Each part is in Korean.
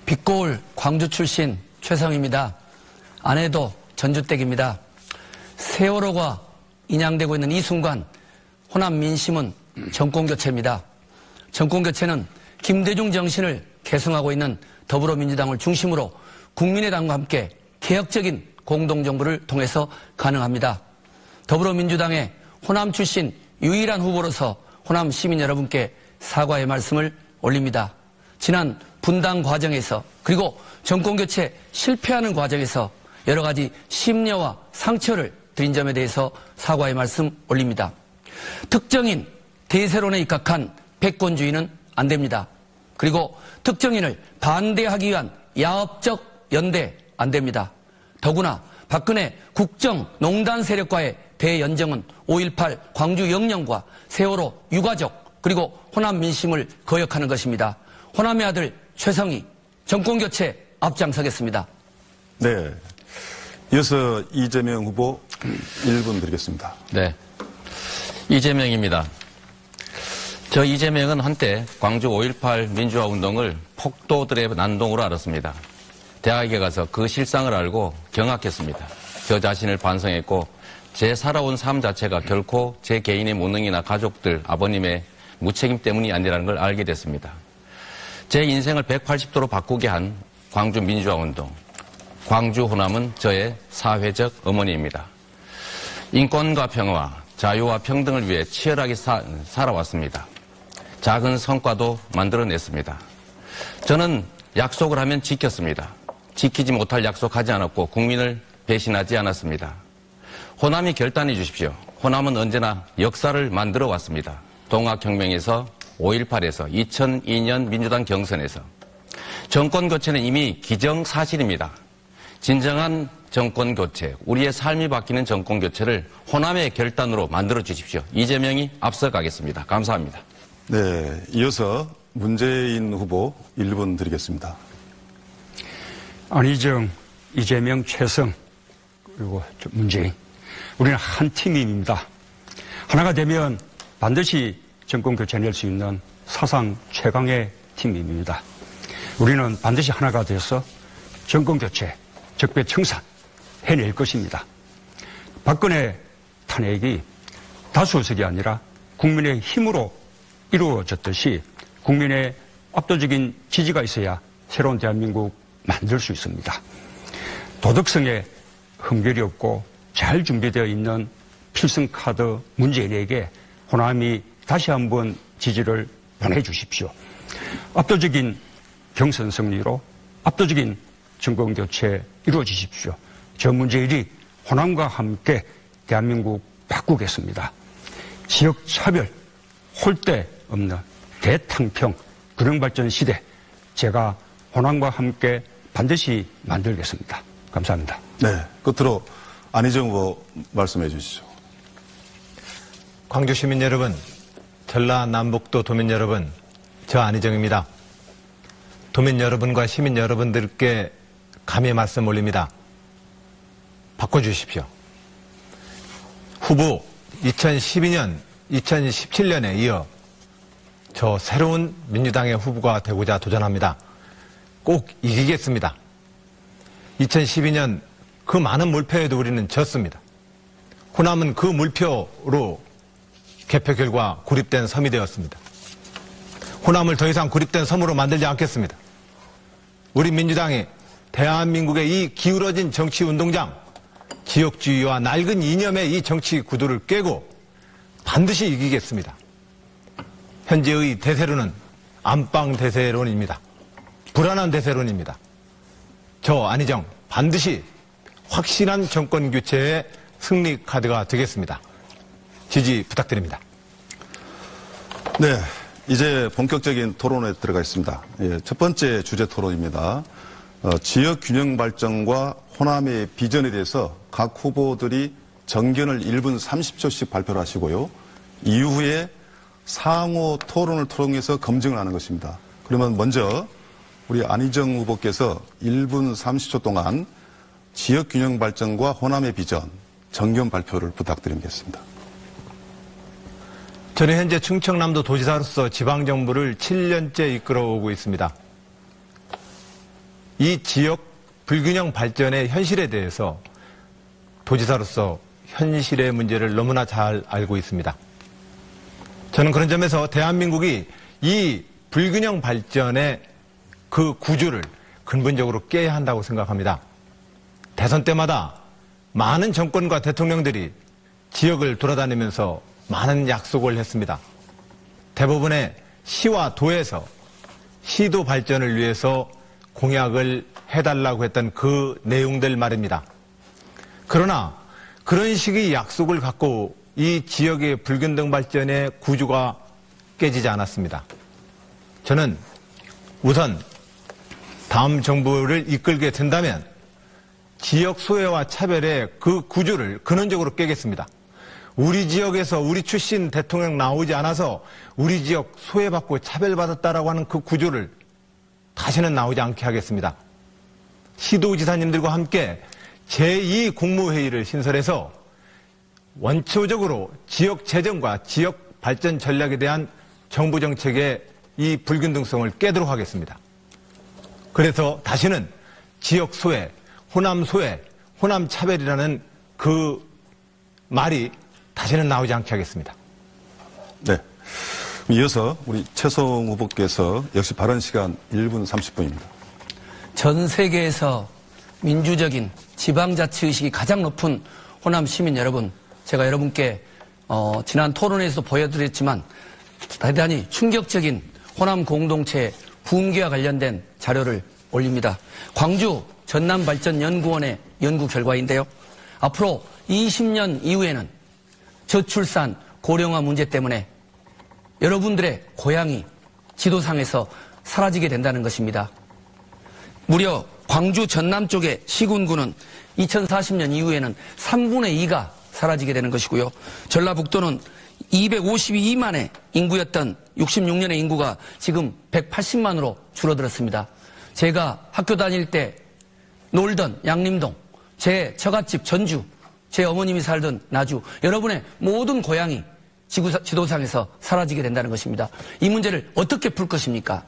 빛고울 광주 출신 최성입니다. 아내도 전주댁입니다. 세월호가 인양되고 있는 이 순간 호남 민심은 정권교체입니다. 정권교체는 김대중 정신을 계승하고 있는 더불어민주당을 중심으로 국민의당과 함께 개혁적인 공동정부를 통해서 가능합니다. 더불어민주당의 호남 출신 유일한 후보로서 호남 시민 여러분께 사과의 말씀을 올립니다. 지난 분당 과정에서 그리고 정권교체 실패하는 과정에서 여러 가지 심려와 상처를 드린 점에 대해서 사과의 말씀 올립니다. 특정인 대세론에 입각한 패권주의는 안 됩니다. 그리고 특정인을 반대하기 위한 야업적 연대 안 됩니다. 더구나 박근혜 국정농단 세력과의 대연정은 5.18 광주 영령과 세월호 유가족 그리고 호남 민심을 거역하는 것입니다. 호남의 아들 최성희 정권교체 앞장서겠습니다. 네. 이어서 이재명 후보 1분 드리겠습니다. 네. 이재명입니다. 저 이재명은 한때 광주 5.18 민주화 운동을 폭도들의 난동으로 알았습니다. 대학에 가서 그 실상을 알고 경악했습니다. 저 자신을 반성했고 제 살아온 삶 자체가 결코 제 개인의 무능이나 가족들, 아버님의 무책임 때문이 아니라는 걸 알게 됐습니다. 제 인생을 180도로 바꾸게 한 광주 민주화 운동. 광주 호남은 저의 사회적 어머니입니다. 인권과 평화, 자유와 평등을 위해 치열하게 살아왔습니다. 작은 성과도 만들어냈습니다. 저는 약속을 하면 지켰습니다. 지키지 못할 약속하지 않았고 국민을 배신하지 않았습니다. 호남이 결단해 주십시오. 호남은 언제나 역사를 만들어 왔습니다. 동학혁명에서 5.18에서 2002년 민주당 경선에서 정권교체는 이미 기정사실입니다. 진정한 정권교체, 우리의 삶이 바뀌는 정권교체를 호남의 결단으로 만들어 주십시오. 이재명이 앞서가겠습니다. 감사합니다. 네, 이어서 문재인 후보 1분 드리겠습니다. 안희정, 이재명, 최성, 그리고 문재인. 우리는 한 팀입니다. 하나가 되면 반드시 정권 교체해낼 수 있는 사상 최강의 팀입니다. 우리는 반드시 하나가 돼서 정권 교체, 적폐청산 해낼 것입니다. 박근혜 탄핵이 다수석이 아니라 국민의 힘으로 이루어졌듯이 국민의 압도적인 지지가 있어야 새로운 대한민국 만들 수 있습니다. 도덕성에 흠결이 없고 잘 준비되어 있는 필승카드 문재인에게 호남이 다시 한번 지지를 보내주십시오. 압도적인 경선 승리로 압도적인 정권교체 이루어지십시오. 저 문재인이 호남과 함께 대한민국 바꾸겠습니다. 지역차별, 홀대 없는 대탕평, 균형발전 시대, 제가 호남과 함께 반드시 만들겠습니다. 감사합니다. 네, 끝으로 안희정 후보 말씀해 주시죠. 광주 시민 여러분, 전라남북도 도민 여러분, 저 안희정입니다. 도민 여러분과 시민 여러분들께 감히 말씀 올립니다. 바꿔주십시오. 후보 2012년, 2017년에 이어 저 새로운 민주당의 후보가 되고자 도전합니다. 꼭 이기겠습니다. 2012년 그 많은 물표에도 우리는 졌습니다. 호남은 그 물표로 개표 결과 고립된 섬이 되었습니다. 호남을 더 이상 고립된 섬으로 만들지 않겠습니다. 우리 민주당이 대한민국의 이 기울어진 정치 운동장, 지역주의와 낡은 이념의 이 정치 구도를 깨고 반드시 이기겠습니다. 현재의 대세론은 안방 대세론입니다. 불안한 대세론입니다. 저 안희정 반드시 확실한 정권 교체의 승리 카드가 되겠습니다. 지지 부탁드립니다. 네, 이제 본격적인 토론에 들어가 있습니다. 예, 첫 번째 주제 토론입니다. 지역 균형 발전과 호남의 비전에 대해서 각 후보들이 정견을 1분 30초씩 발표를 하시고요. 이후에 상호 토론을 통해서 검증을 하는 것입니다. 그러면 먼저 우리 안희정 후보께서 1분 30초 동안 지역 균형 발전과 호남의 비전, 정견 발표를 부탁드리겠습니다. 저는 현재 충청남도 도지사로서 지방정부를 7년째 이끌어오고 있습니다. 이 지역 불균형 발전의 현실에 대해서 도지사로서 현실의 문제를 너무나 잘 알고 있습니다. 저는 그런 점에서 대한민국이 이 불균형 발전의 그 구조를 근본적으로 깨야 한다고 생각합니다. 대선 때마다 많은 정권과 대통령들이 지역을 돌아다니면서 많은 약속을 했습니다. 대부분의 시와 도에서 시도 발전을 위해서 공약을 해달라고 했던 그 내용들 말입니다. 그러나 그런 식의 약속을 갖고 이 지역의 불균등 발전의 구조가 깨지지 않았습니다. 저는 우선 다음 정부를 이끌게 된다면 지역 소외와 차별의 그 구조를 근원적으로 깨겠습니다. 우리 지역에서 우리 출신 대통령 나오지 않아서 우리 지역 소외받고 차별받았다라고 하는 그 구조를 다시는 나오지 않게 하겠습니다. 시도지사님들과 함께 제2 국무회의를 신설해서 원초적으로 지역 재정과 지역 발전 전략에 대한 정부 정책의 이 불균등성을 깨도록 하겠습니다. 그래서 다시는 지역 소외, 호남 소외, 호남 차별이라는 그 말이 다시는 나오지 않게 하겠습니다. 네. 이어서 우리 최성 후보께서 역시 발언 시간 1분 30분입니다. 전 세계에서 민주적인 지방자치의식이 가장 높은 호남 시민 여러분, 제가 여러분께 지난 토론회에서 보여드렸지만 대단히 충격적인 호남 공동체 붕괴와 관련된 자료를 올립니다. 광주 전남발전연구원의 연구 결과인데요. 앞으로 20년 이후에는 저출산, 고령화 문제 때문에 여러분들의 고향이 지도상에서 사라지게 된다는 것입니다. 무려 광주 전남 쪽의 시군구는 2040년 이후에는 3분의 2가 사라지게 되는 것이고요. 전라북도는 252만의 인구였던 66년의 인구가 지금 180만으로 줄어들었습니다. 제가 학교 다닐 때 놀던 양림동, 제 처갓집 전주, 제 어머님이 살던 나주, 여러분의 모든 고향이 지도상에서 사라지게 된다는 것입니다. 이 문제를 어떻게 풀 것입니까?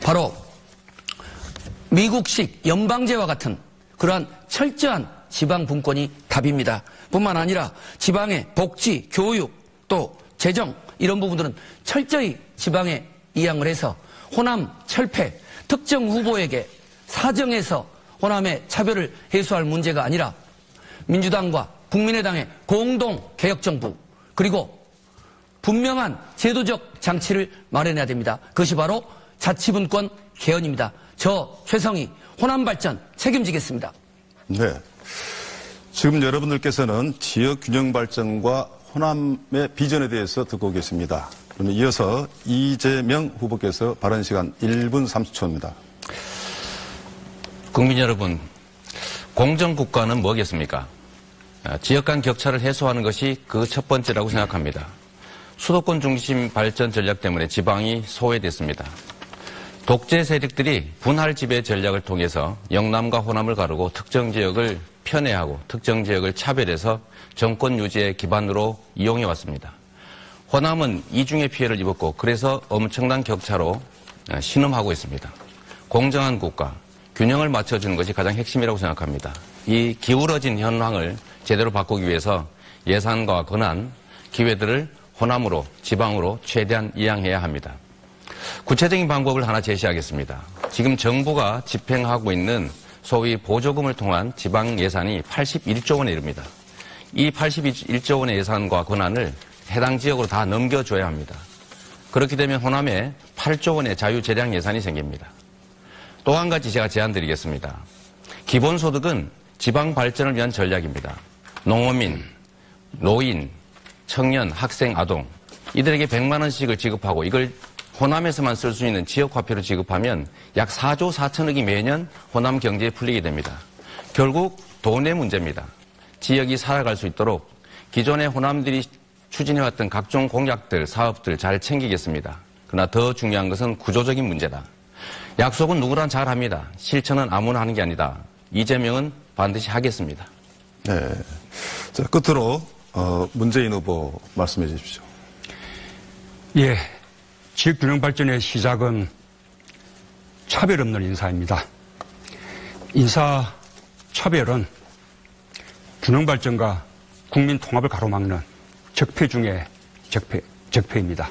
바로 미국식 연방제와 같은 그러한 철저한 지방 분권이 답입니다. 뿐만 아니라 지방의 복지, 교육, 또 재정 이런 부분들은 철저히 지방에 이양을 해서 호남 철폐, 특정 후보에게 사정해서 호남의 차별을 해소할 문제가 아니라 민주당과 국민의당의 공동 개혁정부, 그리고 분명한 제도적 장치를 마련해야 됩니다. 그것이 바로 자치분권 개헌입니다. 저 최성희 호남 발전 책임지겠습니다. 네. 지금 여러분들께서는 지역 균형 발전과 호남의 비전에 대해서 듣고 계십니다. 그러면 이어서 이재명 후보께서 발언 시간 1분 30초입니다. 국민 여러분, 공정국가는 뭐겠습니까? 지역 간 격차를 해소하는 것이 그 첫 번째라고 생각합니다. 수도권 중심 발전 전략 때문에 지방이 소외됐습니다. 독재 세력들이 분할 지배 전략을 통해서 영남과 호남을 가르고 특정 지역을 편애하고 특정 지역을 차별해서 정권 유지의 기반으로 이용해 왔습니다. 호남은 이중의 피해를 입었고 그래서 엄청난 격차로 신음하고 있습니다. 공정한 국가, 균형을 맞춰주는 것이 가장 핵심이라고 생각합니다. 이 기울어진 현황을 제대로 바꾸기 위해서 예산과 권한, 기회들을 호남으로, 지방으로 최대한 이양해야 합니다. 구체적인 방법을 하나 제시하겠습니다. 지금 정부가 집행하고 있는 소위 보조금을 통한 지방 예산이 81조 원에 이릅니다. 이 81조 원의 예산과 권한을 해당 지역으로 다 넘겨줘야 합니다. 그렇게 되면 호남에 8조 원의 자유재량 예산이 생깁니다. 또 한 가지 제가 제안드리겠습니다. 기본소득은 지방 발전을 위한 전략입니다. 농어민, 노인, 청년, 학생, 아동 이들에게 100만 원씩을 지급하고 이걸 호남에서만 쓸 수 있는 지역화폐로 지급하면 약 4조 4천억이 매년 호남 경제에 풀리게 됩니다. 결국 돈의 문제입니다. 지역이 살아갈 수 있도록 기존의 호남들이 추진해왔던 각종 공약들, 사업들 잘 챙기겠습니다. 그러나 더 중요한 것은 구조적인 문제다. 약속은 누구나 잘 합니다. 실천은 아무나 하는 게 아니다. 이재명은 반드시 하겠습니다. 네. 자, 끝으로 문재인 후보 말씀해 주십시오. 예, 지역균형 발전의 시작은 차별 없는 인사입니다. 인사 차별은 균형 발전과 국민 통합을 가로막는 적폐 중의 적폐입니다.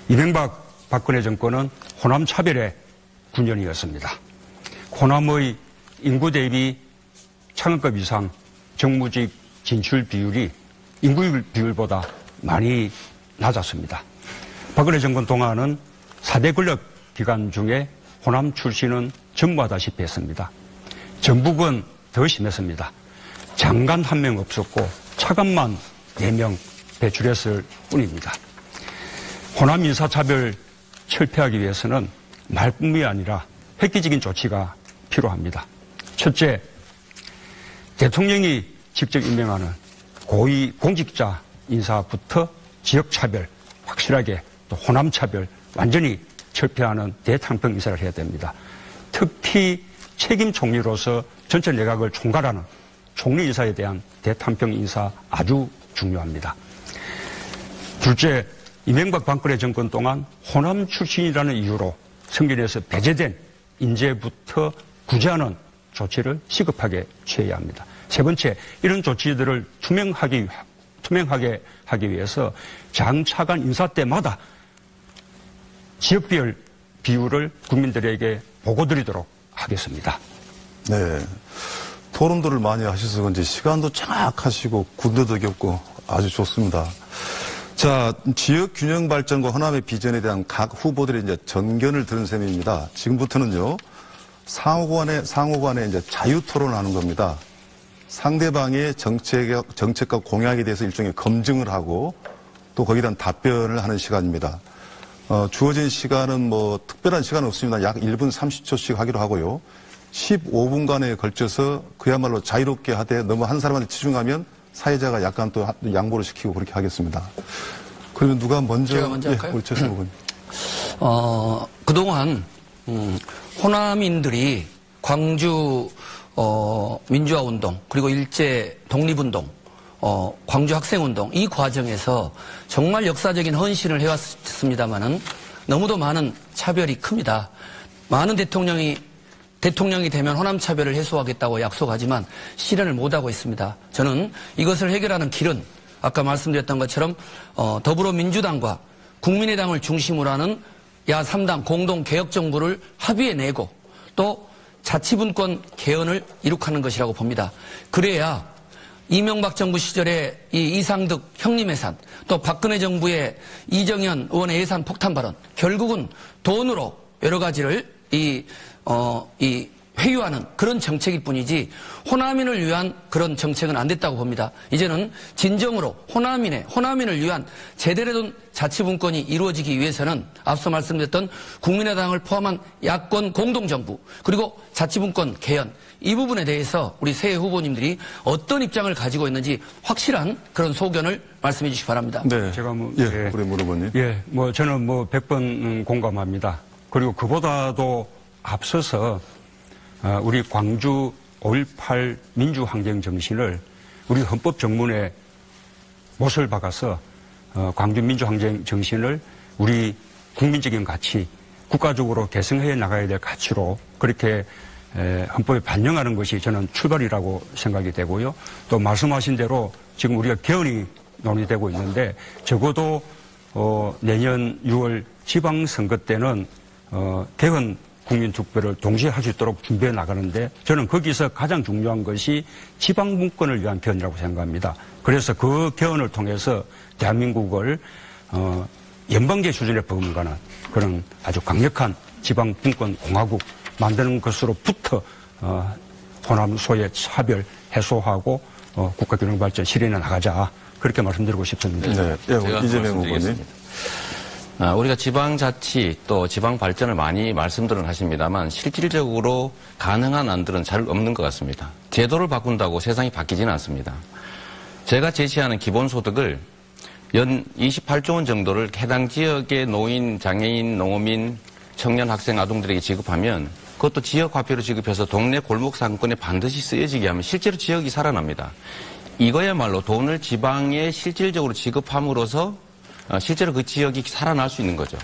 이명박 박근혜 정권은 호남 차별의 군연이었습니다. 호남의 인구 대비 창업급 이상 정무직 진출 비율이 인구 비율보다 많이 낮았습니다. 박근혜 정권 동안은 4대 권력 기관 중에 호남 출신은 전무하다시피 했습니다. 전북은 더 심했습니다. 장관 한 명 없었고 차관만 4명 배출했을 뿐입니다. 호남 인사차별 철폐하기 위해서는 말뿐이 아니라 획기적인 조치가 필요합니다. 첫째, 대통령이 직접 임명하는 고위 공직자 인사부터 지역차별 확실하게 또 호남차별 완전히 철폐하는 대탕평 인사를 해야 됩니다. 특히 책임 총리로서 전체 내각을 총괄하는 총리 인사에 대한 대탕평 인사 아주 중요합니다. 둘째, 이명박 박근혜 정권 동안 호남 출신이라는 이유로 선거에서 배제된 인재부터 구제하는 조치를 시급하게 취해야 합니다. 세 번째, 이런 조치들을 투명하게 하기 위해서 장차관 인사 때마다 지역별 비율을 국민들에게 보고드리도록 하겠습니다. 네. 토론들을 많이 하셔서 그런지 시간도 정확하시고 군더더기 없고 아주 좋습니다. 자, 지역 균형 발전과 호남의 비전에 대한 각 후보들의 이제 전견을 들은 셈입니다. 지금부터는요, 상호간에 이제 자유 토론하는 겁니다. 상대방의 정책과 공약에 대해서 일종의 검증을 하고 또 거기에 대한 답변을 하는 시간입니다. 주어진 시간은 뭐 특별한 시간은 없습니다. 약 1분 30초씩 하기로 하고요. 15분간에 걸쳐서 그야말로 자유롭게 하되 너무 한 사람한테 치중하면 사회자가 약간 또 양보를 시키고 그렇게 하겠습니다. 그러면 누가 먼저? 제가 먼저 할까요? 우리 최승호 의원님. 그동안 호남인들이 광주 민주화운동 그리고 일제 독립운동 광주 학생운동 이 과정에서 정말 역사적인 헌신을 해왔습니다마는 너무도 많은 차별이 큽니다. 많은 대통령이 되면 호남 차별을 해소하겠다고 약속하지만 실현을 못하고 있습니다. 저는 이것을 해결하는 길은 아까 말씀드렸던 것처럼 더불어민주당과 국민의당을 중심으로 하는 야3당 공동개혁정부를 합의해내고 또 자치분권 개헌을 이룩하는 것이라고 봅니다. 그래야 이명박 정부 시절에 이 이상득 형님 예산 또 박근혜 정부의 이정현 의원의 예산 폭탄 발언 결국은 돈으로 여러 가지를 회유하는 그런 정책일 뿐이지 호남인을 위한 그런 정책은 안 됐다고 봅니다. 이제는 진정으로 호남인을 위한 제대로 된 자치분권이 이루어지기 위해서는 앞서 말씀드렸던 국민의당을 포함한 야권 공동정부 그리고 자치분권 개헌 이 부분에 대해서 우리 새 후보님들이 어떤 입장을 가지고 있는지 확실한 그런 소견을 말씀해 주시기 바랍니다. 네. 제가 우리 물어보님. 저는 100번 공감합니다. 그리고 그보다도 앞서서 우리 광주 5.18 민주항쟁 정신을 우리 헌법 정문에 못을 박아서 광주 민주항쟁 정신을 우리 국민적인 가치, 국가적으로 개성해 나가야 될 가치로 그렇게 헌법에 반영하는 것이 저는 출발이라고 생각이 되고요. 또 말씀하신 대로 지금 우리가 개헌이 논의되고 있는데 적어도 내년 6월 지방선거 때는 개헌 국민투표를 동시에 할 수 있도록 준비해 나가는데 저는 거기서 가장 중요한 것이 지방분권을 위한 개헌이라고 생각합니다. 그래서 그 개헌을 통해서 대한민국을 연방제 수준에 버금가는 그런 아주 강력한 지방분권 공화국 만드는 것으로부터 호남 소의 차별 해소하고 국가균형 발전 실현해 나가자 그렇게 말씀드리고 싶습니다. 네, 이재명 후보님. 우리가 지방자치 또 지방발전을 많이 말씀들은 하십니다만 실질적으로 가능한 안들은 잘 없는 것 같습니다. 제도를 바꾼다고 세상이 바뀌지는 않습니다. 제가 제시하는 기본소득을 연 28조 원 정도를 해당 지역의 노인, 장애인, 농어민, 청년, 학생, 아동들에게 지급하면 그것도 지역화폐로 지급해서 동네 골목 상권에 반드시 쓰여지게 하면 실제로 지역이 살아납니다. 이거야말로 돈을 지방에 실질적으로 지급함으로써 실제로 그 지역이 살아날 수 있는 거죠.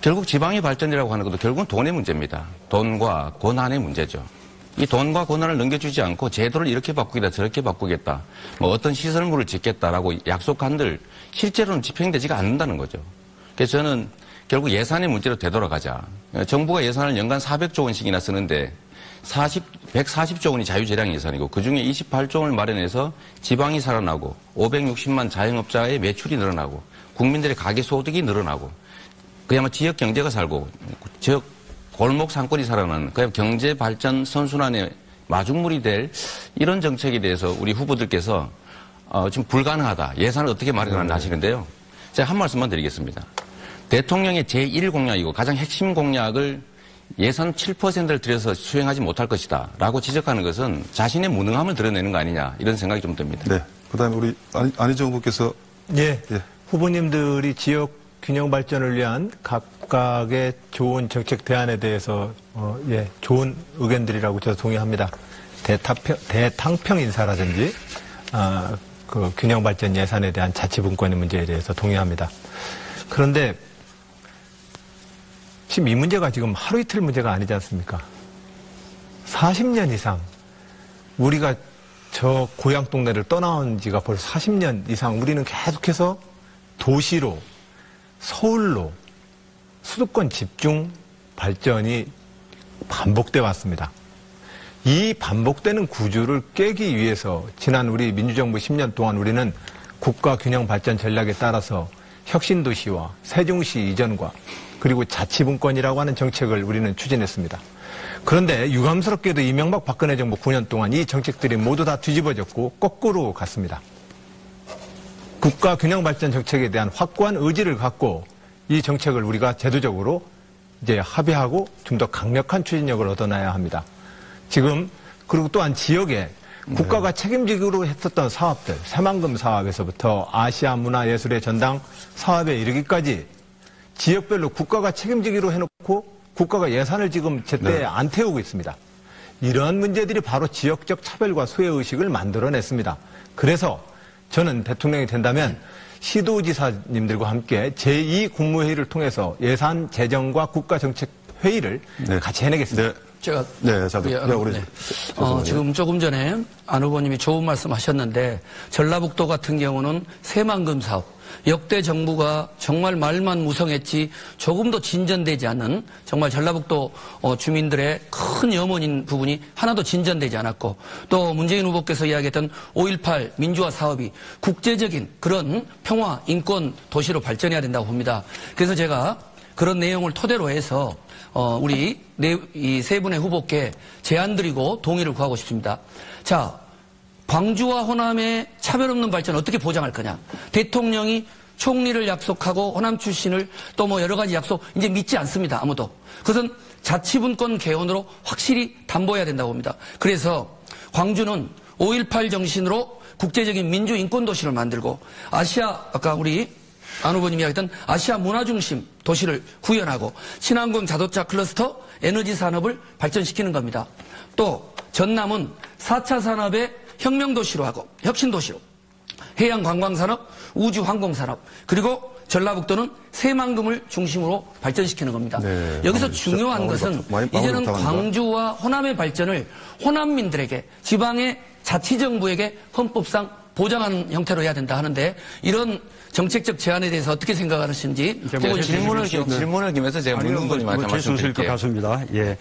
결국 지방의 발전이라고 하는 것도 결국은 돈의 문제입니다. 돈과 권한의 문제죠. 이 돈과 권한을 넘겨주지 않고 제도를 이렇게 바꾸겠다 저렇게 바꾸겠다 뭐 어떤 시설물을 짓겠다라고 약속한들 실제로는 집행되지가 않는다는 거죠. 그래서 저는 결국 예산의 문제로 되돌아가자. 정부가 예산을 연간 400조 원씩이나 쓰는데 140조 원이 자유재량 예산이고 그중에 28조 원을 마련해서 지방이 살아나고 560만 자영업자의 매출이 늘어나고 국민들의 가계소득이 늘어나고 그야말로 지역 경제가 살고 지역 골목 상권이 살아나는 그야말로 경제 발전 선순환의 마중물이 될 이런 정책에 대해서 우리 후보들께서 지금 불가능하다. 예산을 어떻게 마련하나 하시는데요. 제가 한 말씀만 드리겠습니다. 대통령의 제1공약이고 가장 핵심 공약을 예산 7%를 들여서 수행하지 못할 것이다 라고 지적하는 것은 자신의 무능함을 드러내는 거 아니냐 이런 생각이 좀 듭니다. 네. 그 다음에 우리 안희정 후보께서. 예. 후보님들이 지역 균형 발전을 위한 각각의 좋은 정책 대안에 대해서 좋은 의견들이라고 저도 동의합니다. 대탕평 인사라든지 그 균형 발전 예산에 대한 자치분권의 문제에 대해서 동의합니다. 그런데 지금 이 문제가 지금 하루 이틀 문제가 아니지 않습니까? 40년 이상 우리가 저 고향 동네를 떠나온 지가 벌써 40년 이상 우리는 계속해서 도시로 서울로 수도권 집중 발전이 반복돼 왔습니다. 이 반복되는 구조를 깨기 위해서 지난 우리 민주정부 10년 동안 우리는 국가 균형 발전 전략에 따라서 혁신도시와 세종시 이전과 그리고 자치분권이라고 하는 정책을 우리는 추진했습니다. 그런데 유감스럽게도 이명박 박근혜 정부 9년 동안 이 정책들이 모두 다 뒤집어졌고 거꾸로 갔습니다. 국가 균형 발전 정책에 대한 확고한 의지를 갖고 이 정책을 우리가 제도적으로 이제 합의하고 좀 더 강력한 추진력을 얻어놔야 합니다. 지금 그리고 또한 지역에 국가가 책임지기로 했었던 사업들, 새만금 사업에서부터 아시아 문화예술의 전당 사업에 이르기까지 지역별로 국가가 책임지기로 해놓고 국가가 예산을 지금 제때 안 태우고 있습니다. 이러한 문제들이 바로 지역적 차별과 소외의식을 만들어냈습니다. 그래서 저는 대통령이 된다면 시도지사님들과 함께 제2국무회의를 통해서 예산, 재정과 국가정책회의를 같이 해내겠습니다. 제가 우리 지금 조금 전에 안 후보님이 좋은 말씀하셨는데 전라북도 같은 경우는 새만금 사업 역대 정부가 정말 말만 무성했지 조금도 진전되지 않는 정말 전라북도 주민들의 큰 염원인 부분이 하나도 진전되지 않았고 또 문재인 후보께서 이야기했던 5.18 민주화 사업이 국제적인 그런 평화 인권 도시로 발전해야 된다고 봅니다. 그래서 제가 그런 내용을 토대로 해서 우리 이 세 분의 후보께 제안 드리고 동의를 구하고 싶습니다. 자, 광주와 호남의 차별 없는 발전 어떻게 보장할 거냐. 대통령이 총리를 약속하고 호남 출신을 또 뭐 여러 가지 약속 이제 믿지 않습니다. 아무도. 그것은 자치분권 개헌으로 확실히 담보해야 된다고 봅니다. 그래서 광주는 5.18 정신으로 국제적인 민주인권도시를 만들고 아까 우리 안 후보님이 이야기했던 아시아 문화중심 도시를 구현하고 친환경 자동차 클러스터 에너지 산업을 발전시키는 겁니다. 또 전남은 4차 산업의 혁명도시로 하고 혁신도시로 해양관광산업, 우주항공산업 그리고 전라북도는 새만금을 중심으로 발전시키는 겁니다. 네, 여기서 중요한 것은 이제는 광주와 호남의 발전을 호남민들에게 지방의 자치정부에게 헌법상 보장하는 형태로 해야 된다 하는데 이런 정책적 제안에 대해서 어떻게 생각하시는지 질문을 김해서 제가 묻는 거지만 제 순서일 것 같습니다. 예.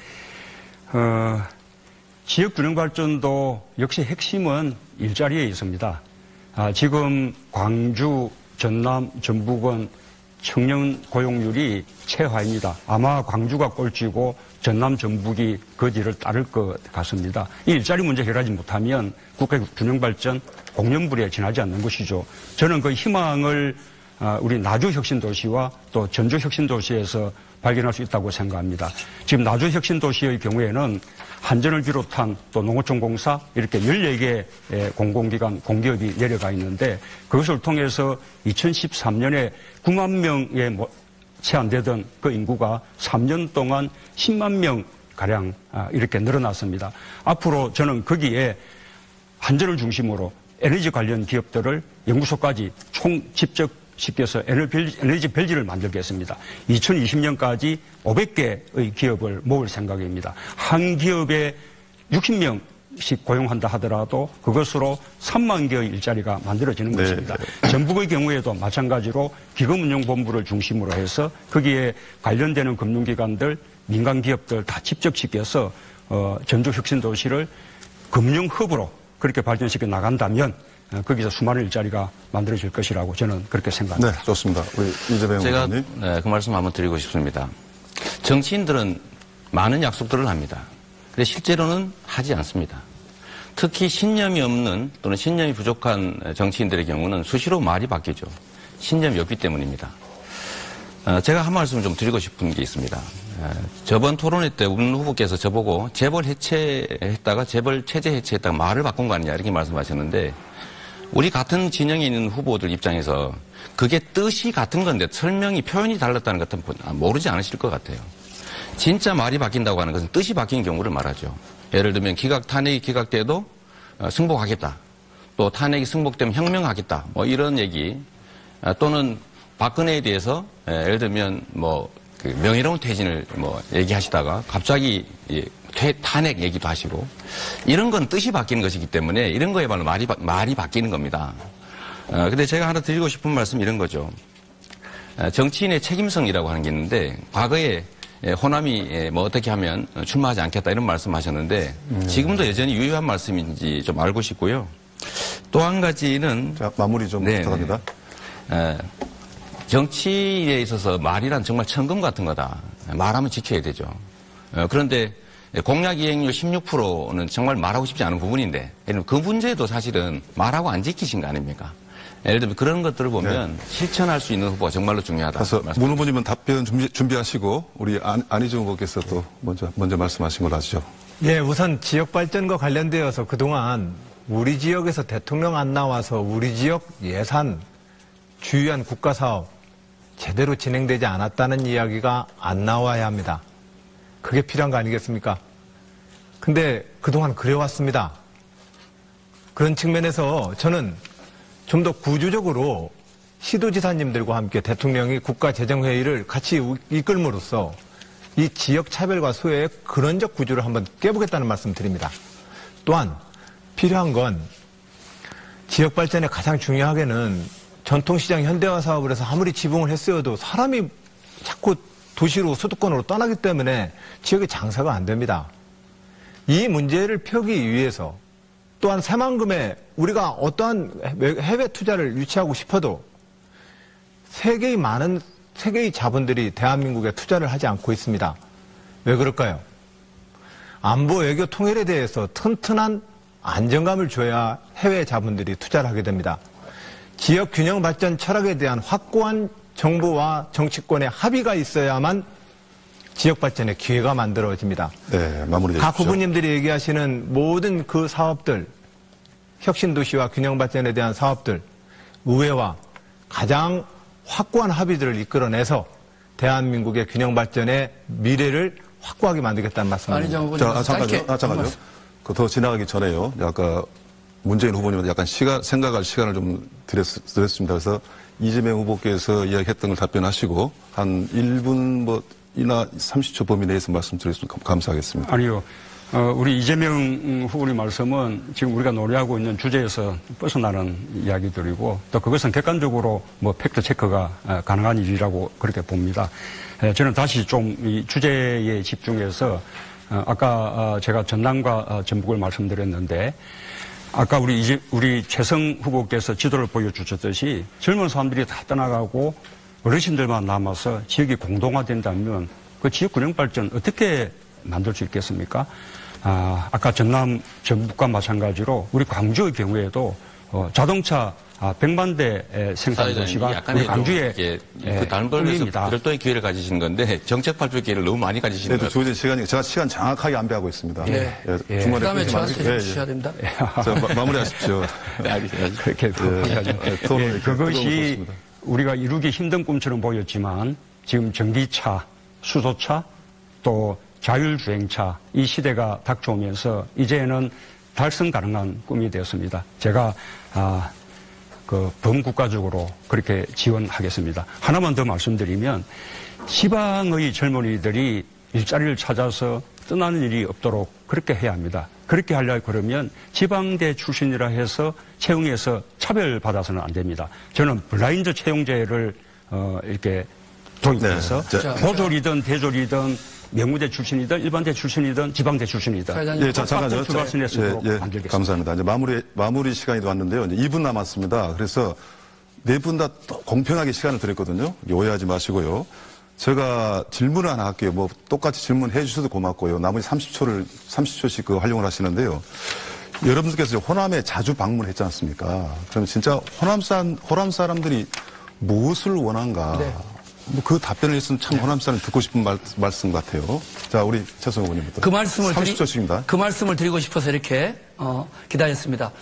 지역 균형 발전도 역시 핵심은 일자리에 있습니다. 지금 광주, 전남, 전북은 청년 고용률이 최하입니다. 아마 광주가 꼴찌고 전남, 전북이 그 뒤를 따를 것 같습니다. 이 일자리 문제 해결하지 못하면 국가 균형 발전 공연불에 지나지 않는 것이죠. 저는 그 희망을 우리 나주 혁신도시와 또 전주 혁신도시에서 발견할 수 있다고 생각합니다. 지금 나주 혁신도시의 경우에는 한전을 비롯한 또 농어촌공사 이렇게 14개 공공기관, 공기업이 내려가 있는데 그것을 통해서 2013년에 9만 명에 채 안 되던 그 인구가 3년 동안 10만 명 가량 이렇게 늘어났습니다. 앞으로 저는 거기에 한전을 중심으로 에너지 관련 기업들을 연구소까지 집적시켜서 에너지 벨지를 만들겠습니다. 2020년까지 500개의 기업을 모을 생각입니다. 한 기업의 60명씩 고용한다 하더라도 그것으로 3만 개의 일자리가 만들어지는 네. 것입니다. 전북의 경우에도 마찬가지로 기금운용본부를 중심으로 해서 거기에 관련되는 금융기관들, 민간기업들 다 집적시켜서 전주혁신도시를 금융허브로 그렇게 발전시켜 나간다면 거기서 수많은 일자리가 만들어질 것이라고 저는 그렇게 생각합니다. 네, 좋습니다. 우리 이재명 제가 의원님. 그 말씀 한번 드리고 싶습니다. 정치인들은 많은 약속들을 합니다. 근데 실제로는 하지 않습니다. 특히 신념이 없는 또는 신념이 부족한 정치인들의 경우는 수시로 말이 바뀌죠. 신념이 없기 때문입니다. 제가 한 말씀 좀 드리고 싶은 게 있습니다. 저번 토론회 때 문 후보께서 저보고 재벌 해체했다가 재벌 체제 해체했다가 말을 바꾼 거 아니냐 이렇게 말씀하셨는데 우리 같은 진영에 있는 후보들 입장에서 그게 뜻이 같은 건데 설명이 표현이 달랐다는 것은 모르지 않으실 것 같아요. 진짜 말이 바뀐다고 하는 것은 뜻이 바뀐 경우를 말하죠. 예를 들면 탄핵이 기각돼도 승복하겠다. 또 탄핵이 승복되면 혁명하겠다. 뭐 이런 얘기 또는 박근혜에 대해서 예를 들면 그 명예로운 퇴진을 얘기하시다가 갑자기 탄핵 얘기도 하시고 이런 건 뜻이 바뀌는 것이기 때문에 이런 거에말로 말이 바뀌는 겁니다. 근데 제가 하나 드리고 싶은 말씀이 이런 거죠. 정치인의 책임성이라고 하는 게 있는데 과거에 호남이 어떻게 하면 출마하지 않겠다 이런 말씀하셨는데 지금도 여전히 유효한 말씀인지 좀 알고 싶고요. 또 한 가지는 자, 마무리 좀 부탁합니다. 정치에 있어서 말이란 정말 천금 같은 거다. 말하면 지켜야 되죠. 그런데 공약 이행률 16%는 정말 말하고 싶지 않은 부분인데 그 문제도 사실은 말하고 안 지키신 거 아닙니까? 예를 들면 그런 것들을 보면 실천할 수 있는 후보가 정말로 중요하다. 그래서 문 후보님은 답변 준비하시고 우리 안희정 후보께서 또 먼저 말씀하신 걸로 하시죠. 예, 우선 지역 발전과 관련되어서 그동안 우리 지역에서 대통령 안 나와서 우리 지역 예산, 주요한 국가사업 제대로 진행되지 않았다는 이야기가 안 나와야 합니다. 그게 필요한 거 아니겠습니까? 근데 그동안 그래왔습니다. 그런 측면에서 저는 좀 더 구조적으로 시도지사님들과 함께 대통령이 국가재정회의를 같이 이끌므로써 이 지역 차별과 소외의 근원적 구조를 한번 깨보겠다는 말씀 드립니다. 또한 필요한 건 지역 발전에 가장 중요하게는 전통시장 현대화 사업을 해서 아무리 지붕을 했어도 사람이 자꾸 도시로 수도권으로 떠나기 때문에 지역의 장사가 안 됩니다. 이 문제를 펴기 위해서 또한 새만금에 우리가 어떠한 해외 투자를 유치하고 싶어도 세계의 자본들이 대한민국에 투자를 하지 않고 있습니다. 왜 그럴까요? 안보 외교 통일에 대해서 튼튼한 안정감을 줘야 해외 자본들이 투자를 하게 됩니다. 지역 균형 발전 철학에 대한 확고한 정부와 정치권의 합의가 있어야만 지역 발전의 기회가 만들어집니다. 네, 마무리 해주십시오. 각 후보님들이 얘기하시는 모든 그 사업들, 혁신도시와 균형 발전에 대한 사업들, 의회와 가장 확고한 합의들을 이끌어내서 대한민국의 균형 발전의 미래를 확고하게 만들겠다는 말씀입니다. 잠깐만요. 더 지나가기 전에요. 아까 문재인 후보님한테 약간 생각할 시간을 좀 드렸습니다. 그래서 이재명 후보께서 이야기했던 걸 답변하시고 한 1분 이나 30초 범위 내에서 말씀드렸으면 감사하겠습니다. 아니요. 우리 이재명 후보님 말씀은 지금 우리가 논의하고 있는 주제에서 벗어나는 이야기들이고 또 그것은 객관적으로 팩트 체크가 가능한 일이라고 그렇게 봅니다. 저는 다시 좀 이 주제에 집중해서 아까 제가 전남과 전북을 말씀드렸는데 아까 우리 최성 후보께서 지도를 보여주셨듯이 젊은 사람들이 다 떠나가고 어르신들만 남아서 지역이 공동화된다면 그 지역 균형 발전 어떻게 만들 수 있겠습니까? 아까 전남, 전북과 마찬가지로 우리 광주의 경우에도 자동차 100만 대 생산 도시가 우리 광주에 다른 벌에서 별도의 기회를 가지시는 건데 정책 발표 기회를 너무 많이 가지시는 거예요. 주어진 시간이 제가 시간 정확하게 안배하고 있습니다. 중간에 그다음에 저한테 주셔야 됩니다. 마무리하십시오. 그렇게 그것이 우리가 이루기 힘든 꿈처럼 보였지만 지금 전기차, 수소차, 또 자율주행차 이 시대가 닥쳐오면서 이제는 달성 가능한 꿈이 되었습니다. 제가 범국가적으로 그렇게 지원하겠습니다. 하나만 더 말씀드리면 지방의 젊은이들이 일자리를 찾아서 떠나는 일이 없도록 그렇게 해야 합니다. 그렇게 하려고 그러면 지방대 출신이라 해서 채용에서 차별받아서는 안 됩니다. 저는 블라인드 채용제를 이렇게 도입해서 고졸이든 대졸이든 명무대 출신이든 일반대 출신이든 지방대 출신이든 예, 잠깐만요. 만들겠습니다. 감사합니다. 이제 마무리 시간이 왔는데요. 이제 2분 남았습니다. 그래서 네 분 다 공평하게 시간을 드렸거든요. 오해하지 마시고요. 제가 질문을 하나 할게요. 뭐 똑같이 질문해 주셔도 고맙고요. 나머지 30초씩 그 활용을 하시는데요. 여러분들께서 호남에 자주 방문했지 않습니까? 그럼 진짜 호남 사람들이 무엇을 원한가? 네. 뭐 그 답변을 했으면 참 호남 사람 듣고 싶은 말씀 같아요. 자, 우리 최승호 의원님부터. 그 말씀을 30초씩입니다. 그 말씀을 드리고 싶어서 이렇게 기다렸습니다.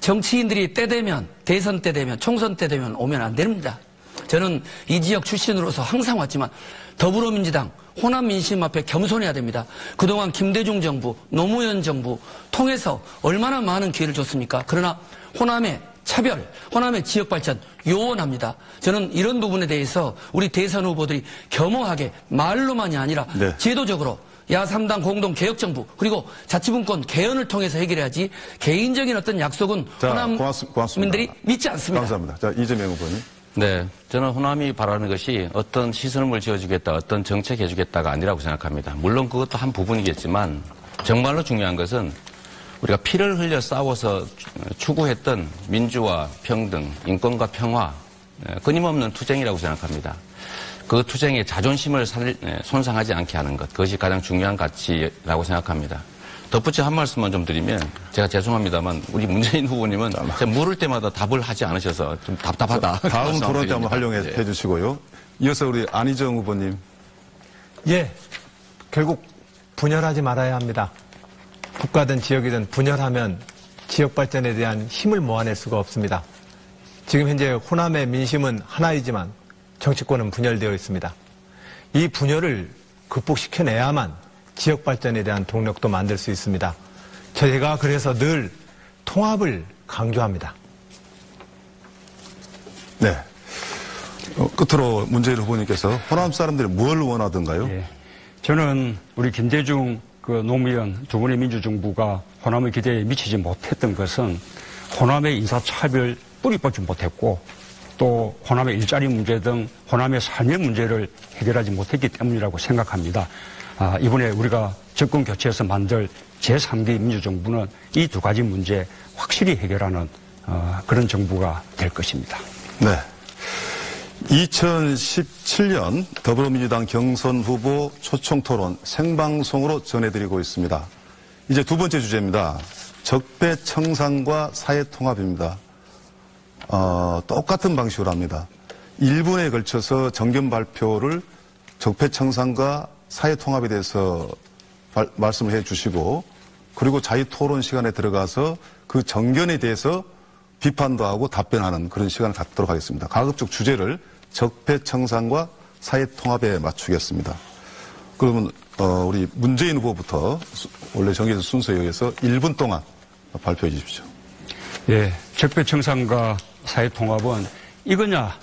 정치인들이 때 되면 대선 때 되면 총선 때 되면 오면 안 됩니다. 저는 이 지역 출신으로서 항상 왔지만 더불어민주당 호남 민심 앞에 겸손해야 됩니다. 그동안 김대중 정부, 노무현 정부 통해서 얼마나 많은 기회를 줬습니까? 그러나 호남의 차별, 호남의 지역 발전 요원합니다. 저는 이런 부분에 대해서 우리 대선 후보들이 겸허하게 말로만이 아니라 네. 제도적으로 야3당 공동개혁정부 그리고 자치분권 개헌을 통해서 해결해야지 개인적인 어떤 약속은 호남민들이 믿지 않습니다. 감사합니다. 자, 이재명 후보님. 네, 저는 호남이 바라는 것이 어떤 시설물 지어주겠다, 어떤 정책 해주겠다가 아니라고 생각합니다. 물론 그것도 한 부분이겠지만 정말로 중요한 것은 우리가 피를 흘려 싸워서 추구했던 민주화, 평등, 인권과 평화, 끊임없는 투쟁이라고 생각합니다. 그 투쟁의 자존심을 손상하지 않게 하는 것, 그것이 가장 중요한 가치라고 생각합니다. 덧붙여 한 말씀만 좀 드리면 제가 죄송합니다만 우리 문재인 후보님은 제가 물을 때마다 답을 하지 않으셔서 좀 답답하다. 다음 토론 때 한번 활용해 주시고요. 이어서 우리 안희정 후보님. 예, 결국 분열하지 말아야 합니다. 국가든 지역이든 분열하면 지역 발전에 대한 힘을 모아낼 수가 없습니다. 지금 현재 호남의 민심은 하나이지만 정치권은 분열되어 있습니다. 이 분열을 극복시켜내야만 지역 발전에 대한 동력도 만들 수 있습니다. 제가 그래서 늘 통합을 강조합니다. 네. 끝으로 문재인 후보님께서 호남 사람들이 뭘 원하던가요? 예. 저는 우리 김대중 노무현 두 분의 민주정부가 호남의 기대에 미치지 못했던 것은 호남의 인사차별 뿌리 뽑지 못했고 또 호남의 일자리 문제 등 호남의 삶의 문제를 해결하지 못했기 때문이라고 생각합니다. 이번에 우리가 정권 교체해서 만들 제3기 민주정부는 이 두 가지 문제 확실히 해결하는 그런 정부가 될 것입니다. 네. 2017년 더불어민주당 경선 후보 초청토론 생방송으로 전해드리고 있습니다. 이제 두 번째 주제입니다. 적폐청산과 사회통합입니다. 똑같은 방식으로 합니다. 1분에 걸쳐서 정견 발표를 적폐청산과 사회통합에 대해서 말씀을 해 주시고 그리고 자유토론 시간에 들어가서 그 정견에 대해서 비판도 하고 답변하는 그런 시간을 갖도록 하겠습니다. 가급적 주제를 적폐청산과 사회통합에 맞추겠습니다. 그러면 우리 문재인 후보부터 원래 정해진 순서에 의해서 1분 동안 발표해 주십시오. 예, 적폐청산과 사회통합은 이거냐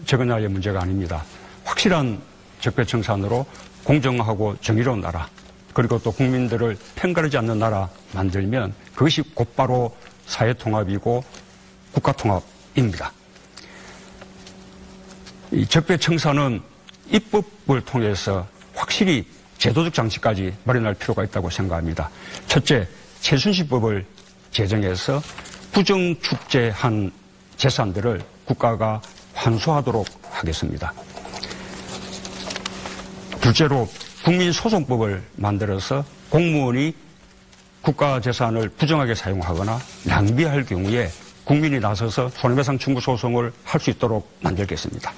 저거냐의 문제가 아닙니다. 확실한 적폐청산으로 공정하고 정의로운 나라 그리고 또 국민들을 편가르지 않는 나라 만들면 그것이 곧바로 사회통합이고 국가통합입니다. 이 적폐청산은 입법을 통해서 확실히 제도적 장치까지 마련할 필요가 있다고 생각합니다. 첫째, 최순실법을 제정해서 부정축제한 재산들을 국가가 환수하도록 하겠습니다. 둘째로 국민소송법을 만들어서 공무원이 국가 재산을 부정하게 사용하거나 낭비할 경우에 국민이 나서서 손해배상 청구 소송을 할 수 있도록 만들겠습니다.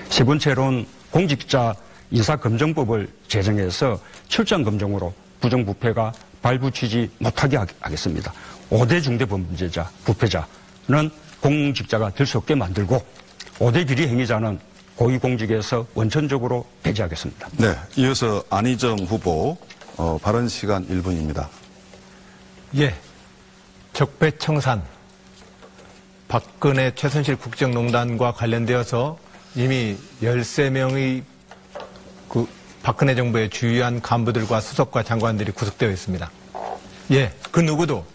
세 번째로는 공직자 인사검증법을 제정해서 철저한 검증으로 부정부패가 발붙이지 못하게 하겠습니다. 5대 중대범죄자, 부패자는 공직자가 될 수 없게 만들고 5대 비리 행위자는 고위공직에서 원천적으로 배제하겠습니다. 네, 이어서 안희정 후보 발언 시간 1분입니다. 예, 적폐청산, 박근혜 최순실 국정농단과 관련되어서 이미 13명의 그 박근혜 정부의 주요한 간부들과 수석과 장관들이 구속되어 있습니다. 예, 그 누구도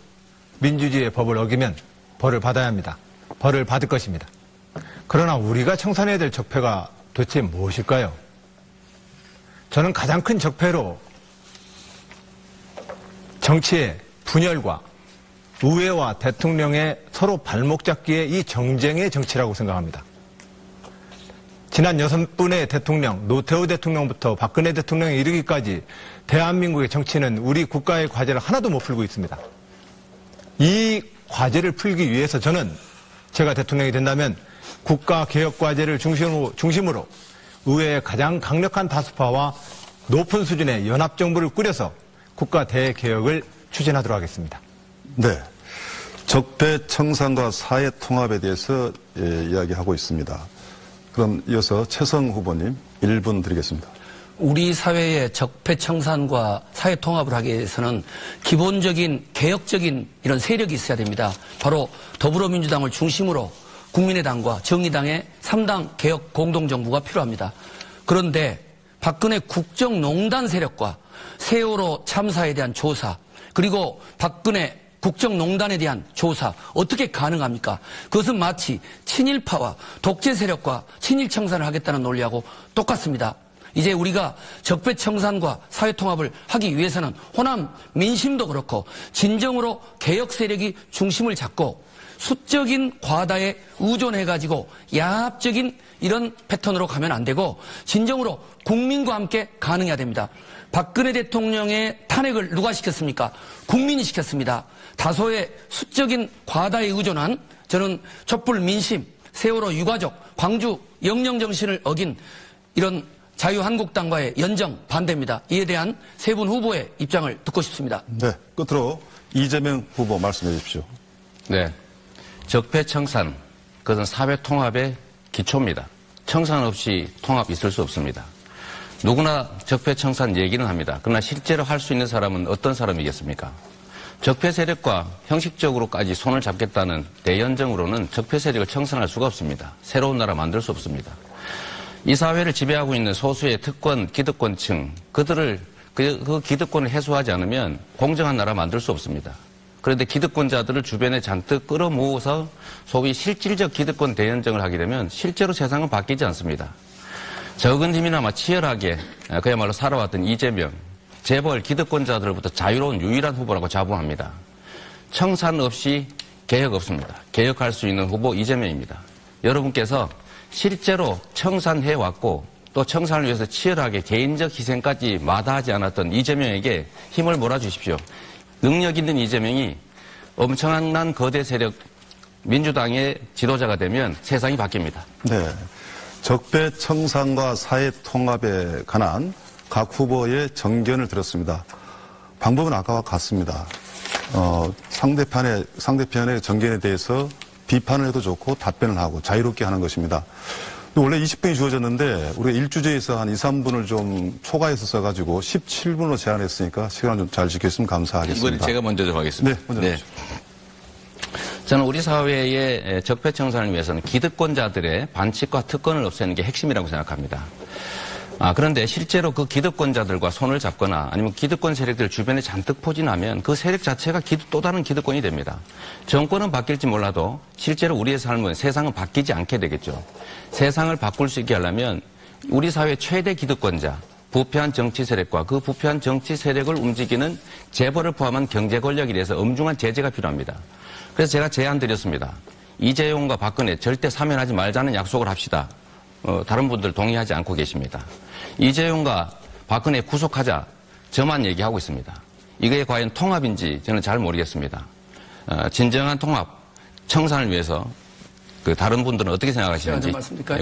민주주의의 법을 어기면 벌을 받아야 합니다. 벌을 받을 것입니다. 그러나 우리가 청산해야 될 적폐가 도대체 무엇일까요? 저는 가장 큰 적폐로 정치의 분열과 의회와 대통령의 서로 발목 잡기의 이 정쟁의 정치라고 생각합니다. 지난 6분의 대통령, 노태우 대통령부터 박근혜 대통령에 이르기까지 대한민국의 정치는 우리 국가의 과제를 하나도 못 풀고 있습니다. 이 과제를 풀기 위해서 저는 제가 대통령이 된다면 국가개혁 과제를 중심으로 의회의 가장 강력한 다수파와 높은 수준의 연합정부를 꾸려서 국가 대개혁을 추진하도록 하겠습니다. 네. 적폐 청산과 사회 통합에 대해서 이야기하고 있습니다. 그럼 이어서 최성 후보님 1분 드리겠습니다. 우리 사회의 적폐 청산과 사회 통합을 하기 위해서는 기본적인 개혁적인 이런 세력이 있어야 됩니다. 바로 더불어민주당을 중심으로 국민의당과 정의당의 3당 개혁 공동정부가 필요합니다. 그런데 박근혜 국정농단 세력과 세월호 참사에 대한 조사, 그리고 박근혜 국정농단에 대한 조사 어떻게 가능합니까? 그것은 마치 친일파와 독재 세력과 친일 청산을 하겠다는 논리하고 똑같습니다. 이제 우리가 적폐 청산과 사회 통합을 하기 위해서는 호남 민심도 그렇고 진정으로 개혁 세력이 중심을 잡고 수적인 과다에 의존해가지고 야합적인 이런 패턴으로 가면 안 되고 진정으로 국민과 함께 가능해야 됩니다. 박근혜 대통령의 탄핵을 누가 시켰습니까? 국민이 시켰습니다. 다소의 수적인 과다에 의존한 저는 촛불 민심, 세월호 유가족, 광주 영령 정신을 어긴 이런 자유한국당과의 연정 반대입니다. 이에 대한 세 분 후보의 입장을 듣고 싶습니다. 네. 끝으로 이재명 후보 말씀해 주십시오. 네. 적폐 청산, 그것은 사회 통합의 기초입니다. 청산 없이 통합 있을 수 없습니다. 누구나 적폐 청산 얘기는 합니다. 그러나 실제로 할 수 있는 사람은 어떤 사람이겠습니까? 적폐 세력과 형식적으로까지 손을 잡겠다는 대연정으로는 적폐 세력을 청산할 수가 없습니다. 새로운 나라 만들 수 없습니다. 이 사회를 지배하고 있는 소수의 특권, 기득권층, 그들을 그 기득권을 해소하지 않으면 공정한 나라 만들 수 없습니다. 그런데 기득권자들을 주변에 잔뜩 끌어모아서 소위 실질적 기득권 대연정을 하게 되면 실제로 세상은 바뀌지 않습니다. 적은 힘이나마 치열하게 그야말로 살아왔던 이재명, 재벌 기득권자들로부터 자유로운 유일한 후보라고 자부합니다. 청산 없이 개혁 없습니다. 개혁할 수 있는 후보 이재명입니다. 여러분께서 실제로 청산해왔고 또 청산을 위해서 치열하게 개인적 희생까지 마다하지 않았던 이재명에게 힘을 몰아주십시오. 능력 있는 이재명이 엄청난 거대 세력 민주당의 지도자가 되면 세상이 바뀝니다. 네. 적폐 청산과 사회 통합에 관한 각 후보의 정견을 들었습니다. 방법은 아까와 같습니다. 상대편의 정견에 대해서 비판을 해도 좋고 답변을 하고 자유롭게 하는 것입니다. 원래 20분이 주어졌는데 우리가 일주제에서 한 2, 3분을 좀 초과해서 써가지고 17분으로 제한했으니까 시간을 좀 잘 지켰으면 감사하겠습니다. 이건 제가 먼저 좀 하겠습니다. 네, 먼저 하십시오. 저는 우리 사회의 적폐 청산을 위해서는 기득권자들의 반칙과 특권을 없애는 게 핵심이라고 생각합니다. 그런데 실제로 그 기득권자들과 손을 잡거나 아니면 기득권 세력들 주변에 잔뜩 포진하면 그 세력 자체가 또 다른 기득권이 됩니다. 정권은 바뀔지 몰라도 실제로 우리의 삶은 세상은 바뀌지 않게 되겠죠. 세상을 바꿀 수 있게 하려면 우리 사회 최대 기득권자, 부패한 정치 세력과 그 부패한 정치 세력을 움직이는 재벌을 포함한 경제 권력에 대해서 엄중한 제재가 필요합니다. 그래서 제가 제안 드렸습니다. 이재용과 박근혜 절대 사면하지 말자는 약속을 합시다. 다른 분들 동의하지 않고 계십니다. 이재용과 박근혜 구속하자 저만 얘기하고 있습니다. 이게 과연 통합인지 저는 잘 모르겠습니다. 진정한 통합, 청산을 위해서 다른 분들은 어떻게 생각하시는지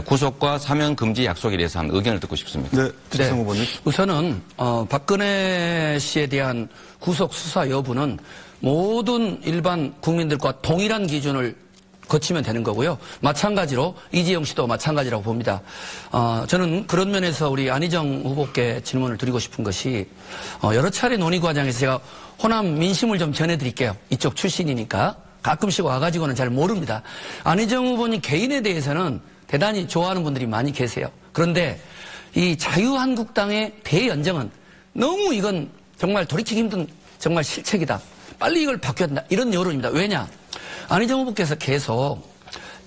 구속과 사면 금지 약속에 대해서 한 의견을 듣고 싶습니다. 네, 최성 후보님. 우선은 박근혜 씨에 대한 구속 수사 여부는 모든 일반 국민들과 동일한 기준을 거치면 되는 거고요. 마찬가지로 이재용 씨도 마찬가지라고 봅니다. 저는 그런 면에서 우리 안희정 후보께 질문을 드리고 싶은 것이 여러 차례 논의 과정에서 제가 호남 민심을 좀 전해드릴게요. 이쪽 출신이니까. 가끔씩 와가지고는 잘 모릅니다. 안희정 후보님 개인에 대해서는 대단히 좋아하는 분들이 많이 계세요. 그런데 이 자유한국당의 대연정은 너무 이건 정말 돌이키기 힘든 정말 실책이다. 빨리 이걸 바뀌어야 된다. 이런 여론입니다. 왜냐? 안희정 후보께서 계속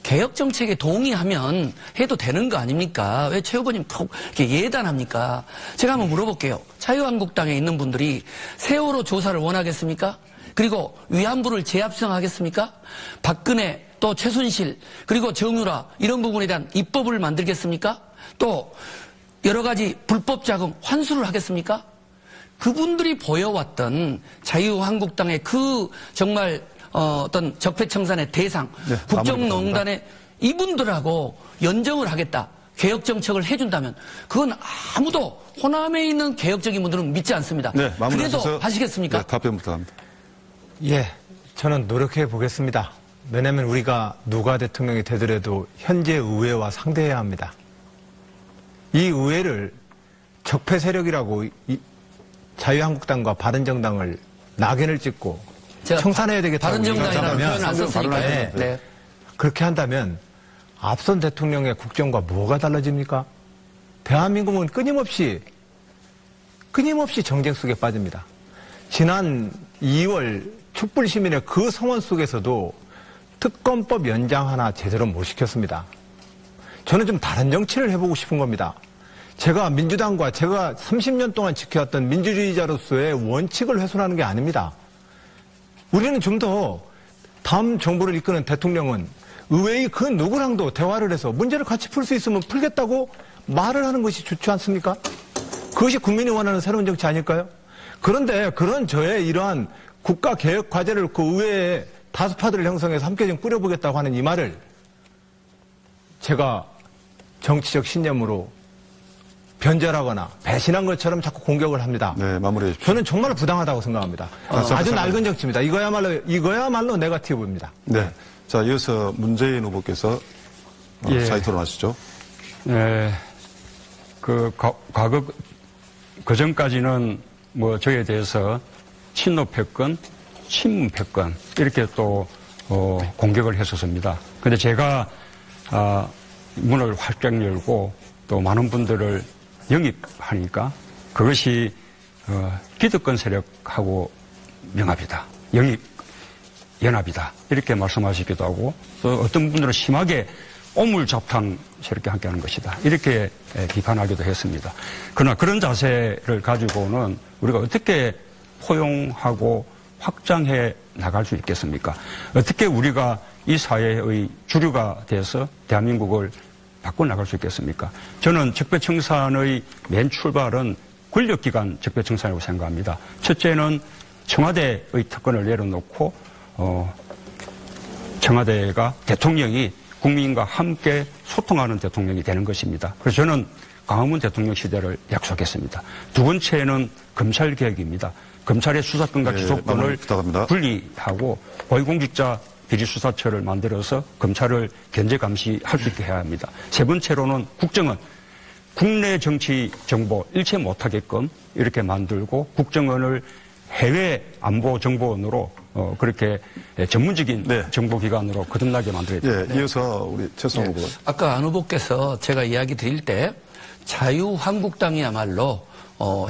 개혁 정책에 동의하면 해도 되는 거 아닙니까? 왜 최 후보님 꼭 이렇게 예단합니까? 제가 한번 물어볼게요. 자유한국당에 있는 분들이 세월호 조사를 원하겠습니까? 그리고 위안부를 재합성하겠습니까? 박근혜 또 최순실 그리고 정유라 이런 부분에 대한 입법을 만들겠습니까? 또 여러 가지 불법 자금 환수를 하겠습니까? 그분들이 보여왔던 자유한국당의 그 정말 어떤 적폐청산의 대상, 네, 국정농단의 이분들하고 연정을 하겠다. 개혁 정책을 해준다면 그건 아무도 호남에 있는 개혁적인 분들은 믿지 않습니다. 네, 그래도 마무리하셔서 하시겠습니까? 네, 답변 부탁합니다. 예, 저는 노력해 보겠습니다. 왜냐하면 우리가 누가 대통령이 되더라도 현재 의회와 상대해야 합니다. 이 의회를 적폐 세력이라고 자유한국당과 바른정당을 낙인을 찍고 청산해야 되겠다고 바른정당이라는 표현을 안 썼으니까. 네. 그렇게 한다면 앞선 대통령의 국정과 뭐가 달라집니까? 대한민국은 끊임없이 정쟁 속에 빠집니다. 지난 2월 촛불 시민의 그 성원 속에서도 특검법 연장 하나 제대로 못 시켰습니다. 저는 좀 다른 정치를 해보고 싶은 겁니다. 제가 민주당과 제가 30년 동안 지켜왔던 민주주의자로서의 원칙을 훼손하는 게 아닙니다. 우리는 좀 더 다음 정부를 이끄는 대통령은 의회의 그 누구랑도 대화를 해서 문제를 같이 풀 수 있으면 풀겠다고 말을 하는 것이 좋지 않습니까? 그것이 국민이 원하는 새로운 정치 아닐까요? 그런데 그런 저의 이러한 국가개혁 과제를 그 의회에 다수파들을 형성해서 함께 좀 뿌려보겠다고 하는 이 말을 제가 정치적 신념으로 변절하거나 배신한 것처럼 자꾸 공격을 합니다. 네, 마무리해 주십시오. 저는 정말 부당하다고 생각합니다. 아주 낡은 정치입니다. 이거야말로 네거티브입니다. 네. 자, 이어서 문재인 후보께서 예. 사의 토론하시죠. 과거, 그전까지는 뭐 저에 대해서 친노 패권, 친문 패권, 이렇게 또, 공격을 했었습니다. 근데 제가, 문을 활짝 열고 또 많은 분들을 영입하니까 그것이, 기득권 세력하고 명합이다. 연합이다. 이렇게 말씀하시기도 하고 또 어떤 분들은 심하게 오물잡탕 세력과 함께하는 것이다. 이렇게 비판하기도 했습니다. 그러나 그런 자세를 가지고는 우리가 어떻게 포용하고 확장해 나갈 수 있겠습니까? 어떻게 우리가 이 사회의 주류가 돼서 대한민국을 바꿔나갈 수 있겠습니까? 저는 적폐청산의 맨 출발은 권력기관 적폐청산이라고 생각합니다. 첫째는 청와대의 특권을 내려놓고 청와대가 대통령이 국민과 함께 소통하는 대통령이 되는 것입니다. 그래서 저는 광화문 대통령 시대를 약속했습니다. 두 번째는 검찰개혁입니다. 검찰의 수사권과 기소권을 분리하고 고위공직자 비리수사처를 만들어서 검찰을 견제 감시할 수 있게 해야 합니다. 세 번째로는 국정원, 국내 정치 정보 일체 못하게끔 이렇게 만들고 국정원을 해외 안보 정보원으로 그렇게 전문적인 정보기관으로 거듭나게 만들어야 됩니다. 예, 이어서 우리 최수홍 후보. 아까 안 후보께서 제가 이야기 드릴 때 자유한국당이야말로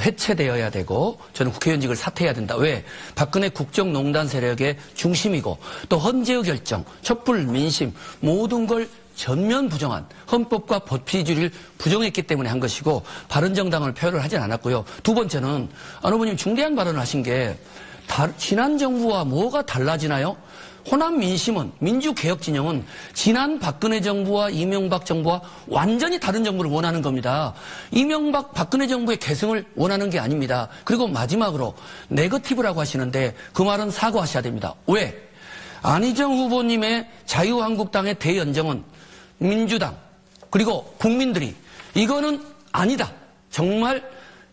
해체되어야 되고 저는 국회의원직을 사퇴해야 된다. 왜? 박근혜 국정농단 세력의 중심이고 또 헌재의 결정, 촛불 민심 모든 걸 전면 부정한 헌법과 법치주의를 부정했기 때문에 한 것이고 바른정당을 표현을 하진 않았고요. 두 번째는 안 후보님 중대한 발언을 하신 게 지난 정부와 뭐가 달라지나요? 호남 민심은 민주개혁 진영은 지난 박근혜 정부와 이명박 정부와 완전히 다른 정부를 원하는 겁니다. 이명박 박근혜 정부의 계승을 원하는 게 아닙니다. 그리고 마지막으로 네거티브라고 하시는데 그 말은 사과하셔야 됩니다. 왜? 안희정 후보님의 자유한국당의 대연정은 민주당 그리고 국민들이 이거는 아니다. 정말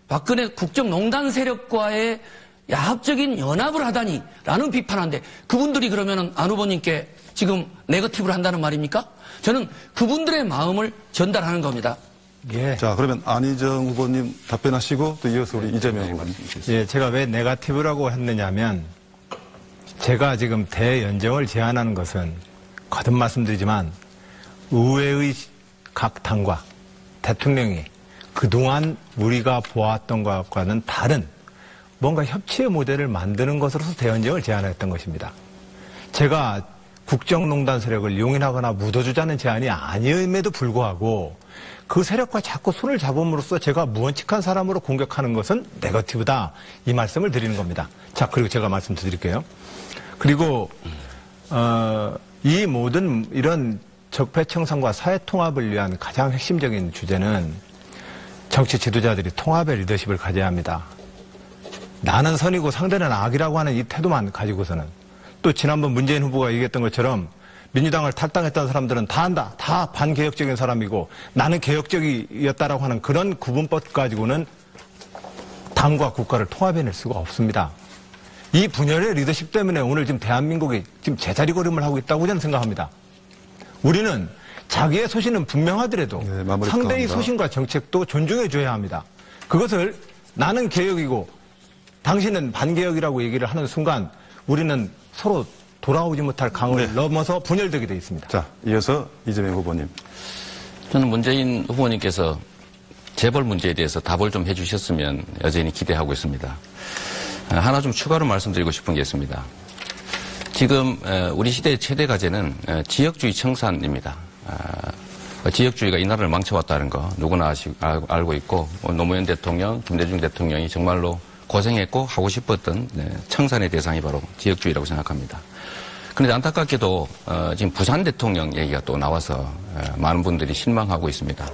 박근혜 국정농단 세력과의 야합적인 연합을 하다니 라는 비판하는데 그분들이 그러면은 안 후보님께 지금 네거티브를 한다는 말입니까? 저는 그분들의 마음을 전달하는 겁니다. 예. 자, 그러면 안희정 후보님 답변하시고 또 이어서 우리 이재명 후보님. 예, 제가 왜 네거티브라고 했느냐면 제가 지금 대연정을 제안하는 것은 거듭 말씀드리지만 의회의 각 당과 대통령이 그동안 우리가 보았던 것과는 다른 뭔가 협치의 모델을 만드는 것으로서 대연정을 제안했던 것입니다. 제가 국정농단 세력을 용인하거나 묻어주자는 제안이 아님에도 불구하고 그 세력과 자꾸 손을 잡음으로써 제가 무원칙한 사람으로 공격하는 것은 네거티브다. 이 말씀을 드리는 겁니다. 자, 그리고 제가 말씀 드릴게요. 그리고 이 모든 이런 적폐청산과 사회통합을 위한 가장 핵심적인 주제는 정치 지도자들이 통합의 리더십을 가져야 합니다. 나는 선이고 상대는 악이라고 하는 이 태도만 가지고서는 또 지난번 문재인 후보가 얘기했던 것처럼 민주당을 탈당했던 사람들은 다 한다. 다 반개혁적인 사람이고 나는 개혁적이었다라고 하는 그런 구분법 가지고는 당과 국가를 통합해낼 수가 없습니다. 이 분열의 리더십 때문에 오늘 지금 대한민국이 지금 제자리걸음을 하고 있다고 저는 생각합니다. 우리는 자기의 소신은 분명하더라도 상대의 소신과 정책도 존중해줘야 합니다. 그것을 나는 개혁이고 당신은 반개혁이라고 얘기를 하는 순간 우리는 서로 돌아오지 못할 강을 넘어서 분열되게 돼 있습니다. 자, 이어서 이재명 후보님. 저는 문재인 후보님께서 재벌 문제에 대해서 답을 좀 해주셨으면 여전히 기대하고 있습니다. 하나 좀 추가로 말씀드리고 싶은 게 있습니다. 지금 우리 시대의 최대 과제는 지역주의 청산입니다. 지역주의가 이 나라를 망쳐왔다는 거 누구나 알고 있고 노무현 대통령, 김대중 대통령이 정말로 고생했고 하고 싶었던 청산의 대상이 바로 지역주의라고 생각합니다. 그런데 안타깝게도 지금 부산 대통령 얘기가 또 나와서 많은 분들이 실망하고 있습니다.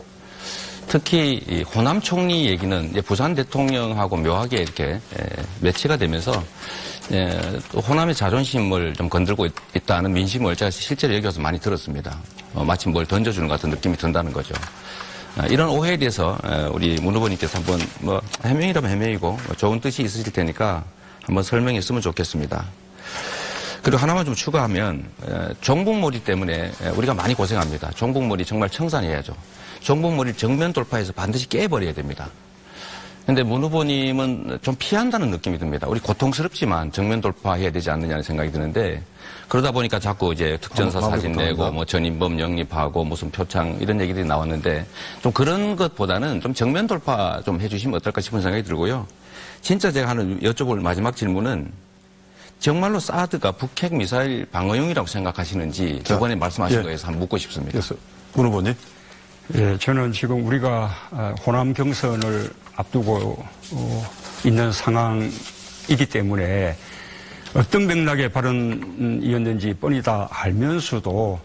특히 이 호남 총리 얘기는 이제 부산 대통령하고 묘하게 이렇게 매치가 되면서 또 호남의 자존심을 좀 건들고 있다는 민심을 제가 실제로 여기 와서 많이 들었습니다. 마치 뭘 던져주는 것 같은 느낌이 든다는 거죠. 이런 오해에 대해서 우리 문 후보님께서 한번 뭐 해명이라면 해명이고 좋은 뜻이 있으실 테니까 한번 설명했으면 좋겠습니다. 그리고 하나만 좀 추가하면 종북몰이 때문에 우리가 많이 고생합니다. 종북몰이 정말 청산해야죠. 종북몰이 정면 돌파해서 반드시 깨버려야 됩니다. 그런데 문 후보님은 좀 피한다는 느낌이 듭니다. 우리 고통스럽지만 정면 돌파해야 되지 않느냐는 생각이 드는데 그러다 보니까 자꾸 이제 특전사 사진 내고 뭐 전인범 영입하고 무슨 표창 이런 얘기들이 나왔는데 좀 그런 것보다는 좀 정면 돌파 좀 해주시면 어떨까 싶은 생각이 들고요. 진짜 제가 하는 여쭤볼 마지막 질문은 정말로 사드가 북핵 미사일 방어용이라고 생각하시는지 저번에 말씀하신 거에서 한번 묻고 싶습니다. 문 후보님. 예, 저는 지금 우리가 호남 경선을 앞두고 있는 상황이기 때문에 어떤 맥락의 발언이었는지 뻔히 다 알면서도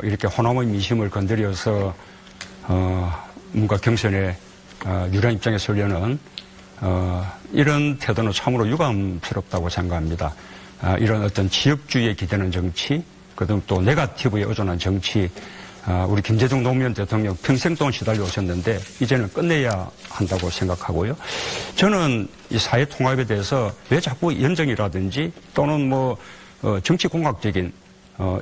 이렇게 호남의 민심을 건드려서 뭔가 경선에 유리한 입장에 서려는 이런 태도는 참으로 유감스럽다고 생각합니다. 이런 어떤 지역주의에 기대는 정치, 그다음 또 네거티브에 의존한 정치, 우리 김대중 노무현 대통령 평생 동안 시달려 오셨는데 이제는 끝내야 한다고 생각하고요. 저는 이 사회 통합에 대해서 왜 자꾸 연정이라든지 또는 뭐 정치 공학적인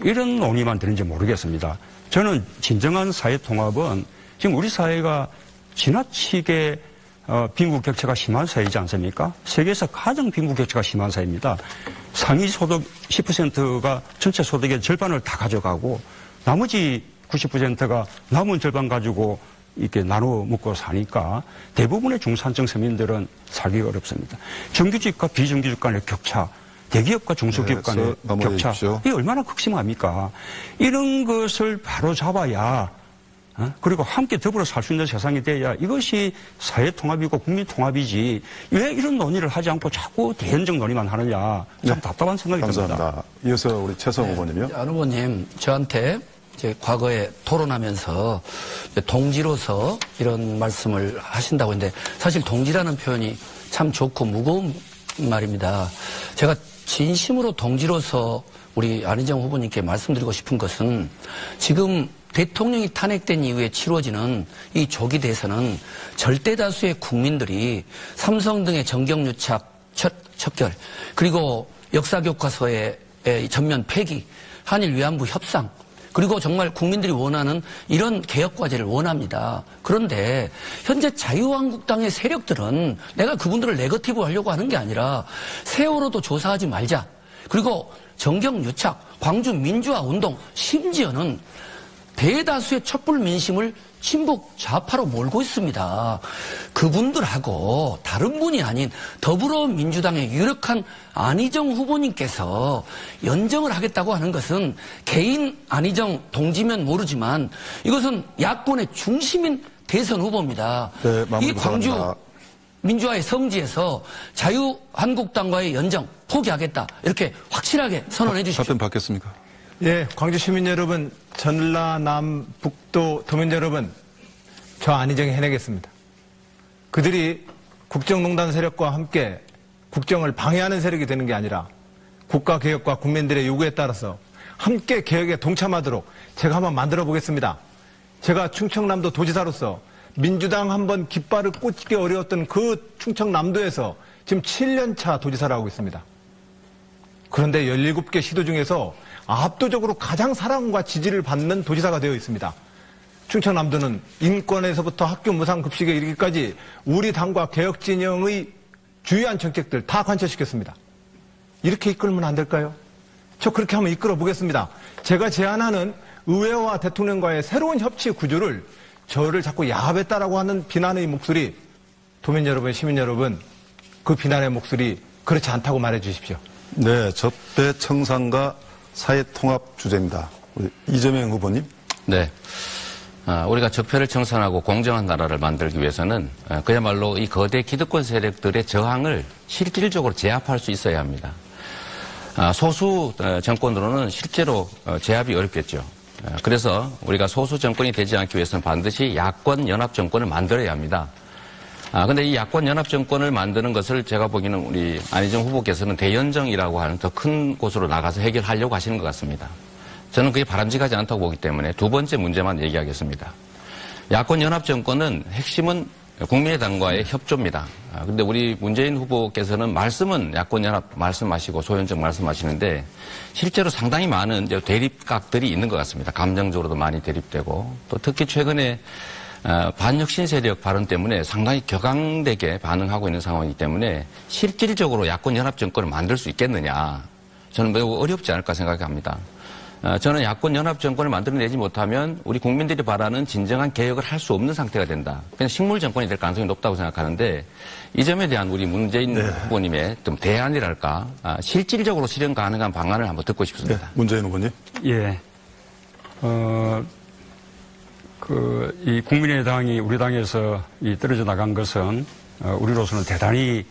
이런 논의만 드는지 모르겠습니다. 저는 진정한 사회 통합은 지금 우리 사회가 지나치게 빈부 격차가 심한 사회이지 않습니까? 세계에서 가장 빈부 격차가 심한 사회입니다. 상위 소득 10%가 전체 소득의 절반을 다 가져가고 나머지 90%가 남은 절반 가지고 이렇게 나눠 먹고 사니까 대부분의 중산층 서민들은 살기가 어렵습니다. 정규직과 비정규직 간의 격차, 대기업과 중소기업 간의 격차, 이게 얼마나 극심합니까? 이런 것을 바로 잡아야 그리고 함께 더불어 살 수 있는 세상이 돼야 이것이 사회통합이고 국민통합이지 왜 이런 논의를 하지 않고 자꾸 대연정 논의만 하느냐 참 답답한 생각이 듭니다. 감사합니다. 이어서 우리 최성 후보님요. 안 후보님, 저한테 이제 과거에 토론하면서 동지로서 이런 말씀을 하신다고 했는데 사실 동지라는 표현이 참 좋고 무거운 말입니다. 제가 진심으로 동지로서 우리 안희정 후보님께 말씀드리고 싶은 것은 지금 대통령이 탄핵된 이후에 치러지는 이 조기 대선은 절대 다수의 국민들이 삼성 등의 정경유착 척결 그리고 역사교과서의 전면 폐기, 한일 위안부 협상 그리고 정말 국민들이 원하는 이런 개혁과제를 원합니다. 그런데 현재 자유한국당의 세력들은 내가 그분들을 네거티브 하려고 하는 게 아니라 세월호도 조사하지 말자. 그리고 정경유착, 광주 민주화 운동, 심지어는 대다수의 촛불 민심을 친북 좌파로 몰고 있습니다. 그분들하고 다른 분이 아닌 더불어민주당의 유력한 안희정 후보님께서 연정을 하겠다고 하는 것은 개인 안희정 동지면 모르지만 이것은 야권의 중심인 대선 후보입니다. 네, 이 광주 바랍니다. 민주화의 성지에서 자유한국당과의 연정 포기하겠다 이렇게 확실하게 선언해 주십시오. 답변 받겠습니까? 예, 광주 시민 여러분, 전라남 북도 도민 여러분, 저 안희정이 해내겠습니다. 그들이 국정농단 세력과 함께 국정을 방해하는 세력이 되는 게 아니라 국가개혁과 국민들의 요구에 따라서 함께 개혁에 동참하도록 제가 한번 만들어 보겠습니다. 제가 충청남도 도지사로서 민주당 한번 깃발을 꽂기 어려웠던 그 충청남도에서 지금 7년차 도지사를 하고 있습니다. 그런데 17개 시도 중에서 압도적으로 가장 사랑과 지지를 받는 도지사가 되어 있습니다. 충청남도는 인권에서부터 학교 무상급식에 이르기까지 우리 당과 개혁진영의 주요한 정책들 다 관철시켰습니다. 이렇게 이끌면 안 될까요? 저 그렇게 한번 이끌어 보겠습니다. 제가 제안하는 의회와 대통령과의 새로운 협치 구조를 저를 자꾸 야합했다라고 하는 비난의 목소리, 도민 여러분, 시민 여러분, 그 비난의 목소리 그렇지 않다고 말해 주십시오. 네, 적폐 청산과 사회 통합 주제입니다. 우리 이재명 후보님. 네. 우리가 적폐를 청산하고 공정한 나라를 만들기 위해서는 그야말로 이 거대 기득권 세력들의 저항을 실질적으로 제압할 수 있어야 합니다. 소수 정권으로는 실제로 제압이 어렵겠죠. 그래서 우리가 소수 정권이 되지 않기 위해서는 반드시 야권 연합 정권을 만들어야 합니다. 근데 이 야권 연합 정권을 만드는 것을 제가 보기에는 우리 안희정 후보께서는 대연정이라고 하는 더 큰 곳으로 나가서 해결하려고 하시는 것 같습니다. 저는 그게 바람직하지 않다고 보기 때문에 두 번째 문제만 얘기하겠습니다. 야권 연합 정권은 핵심은 국민의당과의 협조입니다. 근데 우리 문재인 후보께서는 말씀은 야권 연합 말씀하시고 소연정 말씀하시는데 실제로 상당히 많은 대립각들이 있는 것 같습니다. 감정적으로도 많이 대립되고 또 특히 최근에 반혁신 세력 발언 때문에 상당히 격앙되게 반응하고 있는 상황이기 때문에 실질적으로 야권 연합 정권을 만들 수 있겠느냐 저는 매우 어렵지 않을까 생각합니다. 저는 야권 연합 정권을 만들어내지 못하면 우리 국민들이 바라는 진정한 개혁을 할 수 없는 상태가 된다. 그냥 식물 정권이 될 가능성이 높다고 생각하는데 이 점에 대한 우리 문재인 후보님의 좀 대안이랄까 실질적으로 실현 가능한 방안을 한번 듣고 싶습니다. 네, 문재인 후보님. 예. 이 국민의당이 우리 당에서 떨어져 나간 것은 우리로서는 대단히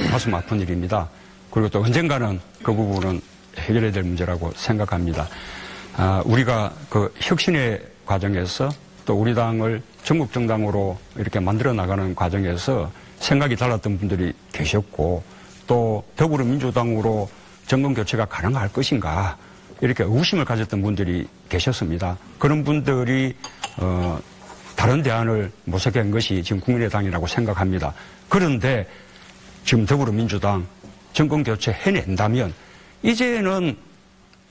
가슴 아픈 일입니다. 그리고 또 언젠가는 그 부분은 해결해야 될 문제라고 생각합니다. 우리가 그 혁신의 과정에서 또 우리 당을 전국 정당으로 이렇게 만들어 나가는 과정에서 생각이 달랐던 분들이 계셨고 또 더불어민주당으로 정권 교체가 가능할 것인가 이렇게 의심을 가졌던 분들이 계셨습니다. 그런 분들이 다른 대안을 모색한 것이 지금 국민의당이라고 생각합니다. 그런데 지금 더불어민주당 정권 교체 해낸다면 이제는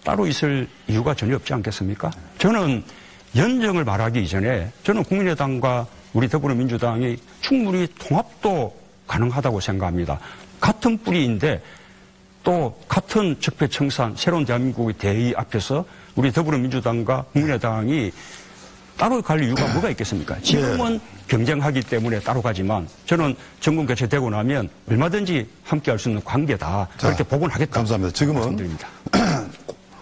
따로 있을 이유가 전혀 없지 않겠습니까? 저는 연정을 말하기 이전에 저는 국민의당과 우리 더불어민주당이 충분히 통합도 가능하다고 생각합니다. 같은 뿌리인데 또 같은 적폐청산 새로운 대한민국의 대의 앞에서 우리 더불어민주당과 국민의당이 따로 갈 이유가 뭐가 있겠습니까? 지금은 경쟁하기 때문에 따로 가지만 저는 정권 교체되고 나면 얼마든지 함께할 수 있는 관계다. 그렇게 보곤 하겠다. 감사합니다. 지금은 말씀드립니다.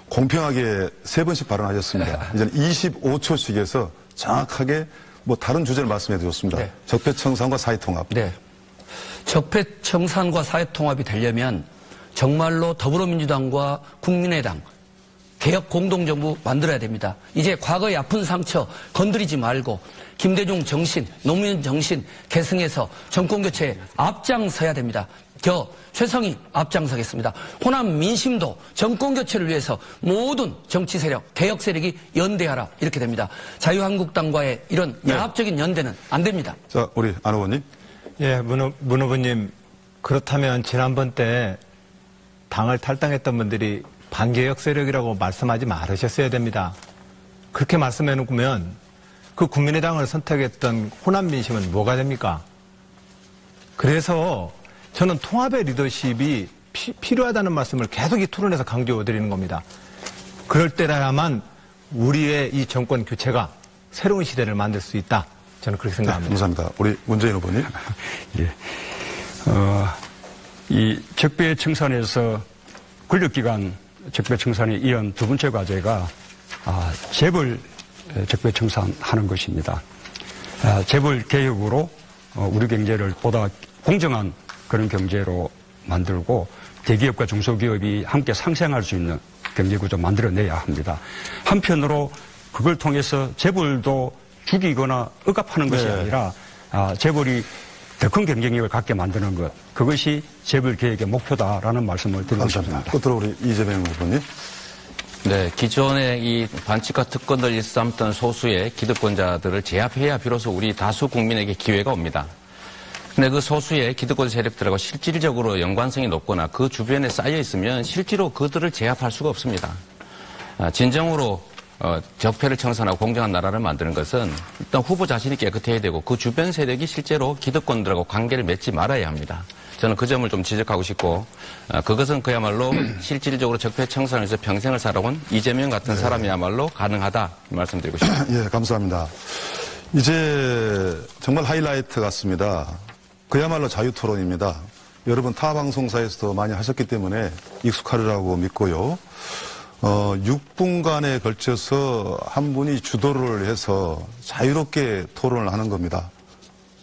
공평하게 3번씩 발언하셨습니다. 이제는 25초씩에서 정확하게 뭐 다른 주제를 말씀해 주셨습니다. 네. 적폐청산과 사회통합. 네. 적폐청산과 사회통합이 되려면 정말로 더불어민주당과 국민의당 개혁 공동정부 만들어야 됩니다. 이제 과거의 아픈 상처 건드리지 말고 김대중 정신, 노무현 정신 계승해서 정권교체에 앞장서야 됩니다. 최성희 앞장서겠습니다. 호남 민심도 정권교체를 위해서 모든 정치 세력, 개혁 세력이 연대하라 이렇게 됩니다. 자유한국당과의 이런 야합적인 연대는 안 됩니다. 자, 우리 안 의원님. 예, 문 후보님, 그렇다면 지난번 때 당을 탈당했던 분들이 반개혁 세력이라고 말씀하지 말으셨어야 됩니다. 그렇게 말씀해 놓으면 그 국민의당을 선택했던 호남 민심은 뭐가 됩니까? 그래서 저는 통합의 리더십이 필요하다는 말씀을 계속 이 토론에서 강조드리는 겁니다. 그럴 때라야만 우리의 이 정권 교체가 새로운 시대를 만들 수 있다. 저는 그렇게 생각합니다. 감사합니다. 우리 문재인 후보님. 예. 이 적폐청산에서 권력기관 적폐청산에 이은 두 번째 과제가 재벌 적폐청산하는 것입니다. 재벌 개혁으로 우리 경제를 보다 공정한 그런 경제로 만들고 대기업과 중소기업이 함께 상생할 수 있는 경제구조 만들어내야 합니다. 한편으로 그걸 통해서 재벌도 죽이거나 억압하는 것이 아니라 재벌이 더 큰 경쟁력을 갖게 만드는 것, 그것이 재벌 개혁의 목표다라는 말씀을 드리고 싶습니다. 끝으로 우리 이재명 후보님. 네, 기존의 이 반칙과 특권을 일삼던 소수의 기득권자들을 제압해야 비로소 우리 다수 국민에게 기회가 옵니다. 근데 그 소수의 기득권 세력들하고 실질적으로 연관성이 높거나 그 주변에 쌓여 있으면 실제로 그들을 제압할 수가 없습니다. 진정으로 적폐를 청산하고 공정한 나라를 만드는 것은 일단 후보 자신이 깨끗해야 되고 그 주변 세력이 실제로 기득권들하고 관계를 맺지 말아야 합니다. 저는 그 점을 좀 지적하고 싶고 그것은 그야말로 실질적으로 적폐 청산을 위해서 평생을 살아온 이재명 같은 사람이야말로 가능하다 말씀드리고 싶습니다. 예, 감사합니다. 이제 정말 하이라이트 같습니다. 그야말로 자유토론입니다. 여러분 타 방송사에서도 많이 하셨기 때문에 익숙하리라고 믿고요. 6분간에 걸쳐서 한 분이 주도를 해서 자유롭게 토론을 하는 겁니다.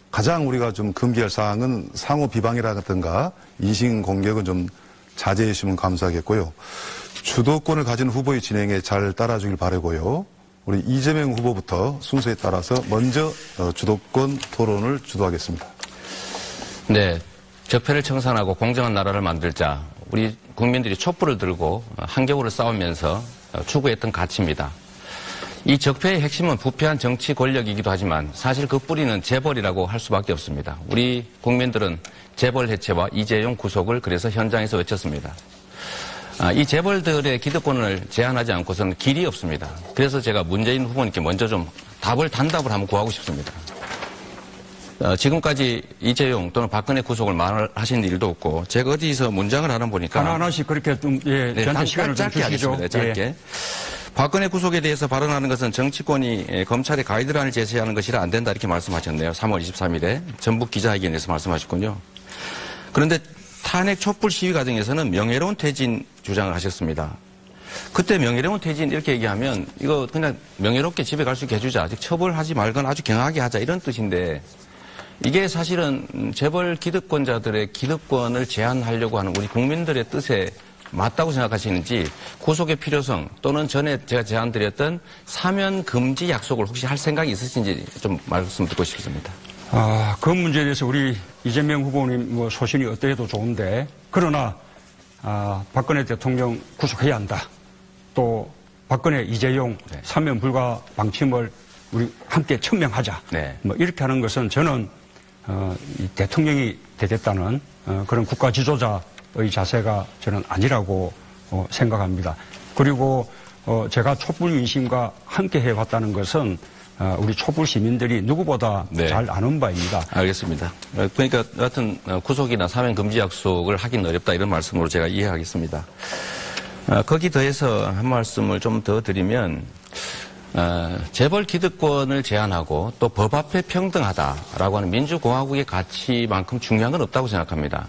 가장 우리가 좀 금기할 사항은 상호 비방이라든가 인신공격은 좀 자제해 주시면 감사하겠고요. 주도권을 가진 후보의 진행에 잘 따라주길 바라고요. 우리 이재명 후보부터 순서에 따라서 먼저 주도권 토론을 주도하겠습니다. 네, 적폐를 청산하고 공정한 나라를 만들자. 우리 국민들이 촛불을 들고 한겨울을 싸우면서 추구했던 가치입니다. 이 적폐의 핵심은 부패한 정치 권력이기도 하지만 사실 그 뿌리는 재벌이라고 할 수밖에 없습니다. 우리 국민들은 재벌 해체와 이재용 구속을 그래서 현장에서 외쳤습니다. 이 재벌들의 기득권을 제한하지 않고서는 길이 없습니다. 그래서 제가 문재인 후보님께 먼저 좀 단답을 한번 구하고 싶습니다. 지금까지 이재용 또는 박근혜 구속을 말하신 일도 없고 제가 어디서 문장을 하나 보니까 하나하나씩 그렇게 좀 저한테 시간을 좀 짧게 주시죠. 하겠습니다. 짧게. 박근혜 구속에 대해서 발언하는 것은 정치권이 검찰의 가이드라인을 제시하는 것이라 안 된다 이렇게 말씀하셨네요. 3월 23일에 전북 기자회견에서 말씀하셨군요. 그런데 탄핵 촛불 시위 과정에서는 명예로운 퇴진 주장을 하셨습니다. 그때 명예로운 퇴진 이렇게 얘기하면 이거 그냥 명예롭게 집에 갈 수 있게 해주자. 아직 처벌하지 말거나 아주 경하게 하자 이런 뜻인데 이게 사실은 재벌 기득권자들의 기득권을 제한하려고 하는 우리 국민들의 뜻에 맞다고 생각하시는지 구속의 필요성 또는 전에 제가 제안드렸던 사면 금지 약속을 혹시 할 생각이 있으신지 좀 말씀 듣고 싶습니다. 그 문제에 대해서 우리 이재명 후보님 소신이 어떠해도 좋은데 그러나 박근혜 대통령 구속해야 한다. 또 박근혜 이재용 사면 불가 방침을 우리 함께 천명하자. 네. 이렇게 하는 것은 저는 이 대통령이 되겠다는 그런 국가 지도자의 자세가 저는 아니라고 생각합니다. 그리고 제가 촛불 민심과 함께 해왔다는 것은 우리 촛불 시민들이 누구보다 잘 아는 바입니다. 알겠습니다. 그러니까 여하튼 구속이나 사면 금지 약속을 하긴 어렵다 이런 말씀으로 제가 이해하겠습니다. 거기 더해서 한 말씀을 좀 더 드리면 재벌 기득권을 제한하고 또 법 앞에 평등하다라고 하는 민주공화국의 가치만큼 중요한 건 없다고 생각합니다.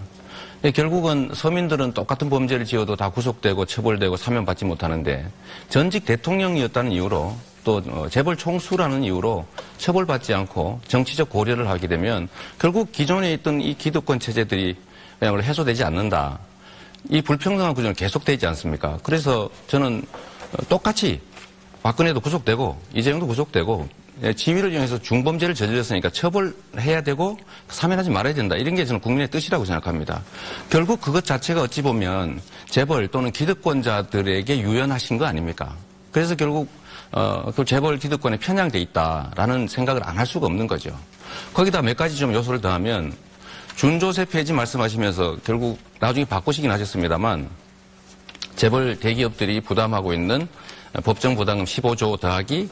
결국은 서민들은 똑같은 범죄를 지어도 다 구속되고 처벌되고 사면받지 못하는데 전직 대통령이었다는 이유로 또 재벌 총수라는 이유로 처벌받지 않고 정치적 고려를 하게 되면 결국 기존에 있던 이 기득권 체제들이 그야말로 해소되지 않는다. 이 불평등한 구조는 계속되지 않습니까? 그래서 저는 똑같이 박근혜도 구속되고 이재용도 구속되고 지위를 이용해서 중범죄를 저질렀으니까 처벌해야 되고 사면하지 말아야 된다. 이런 게 저는 국민의 뜻이라고 생각합니다. 결국 그것 자체가 어찌 보면 재벌 또는 기득권자들에게 유연하신 거 아닙니까? 그래서 결국 그 재벌 기득권에 편향돼 있다라는 생각을 안 할 수가 없는 거죠. 거기다 몇 가지 좀 요소를 더하면 준조세 폐지 말씀하시면서 결국 나중에 바꾸시긴 하셨습니다만 재벌 대기업들이 부담하고 있는 법정 부담금 15조 더하기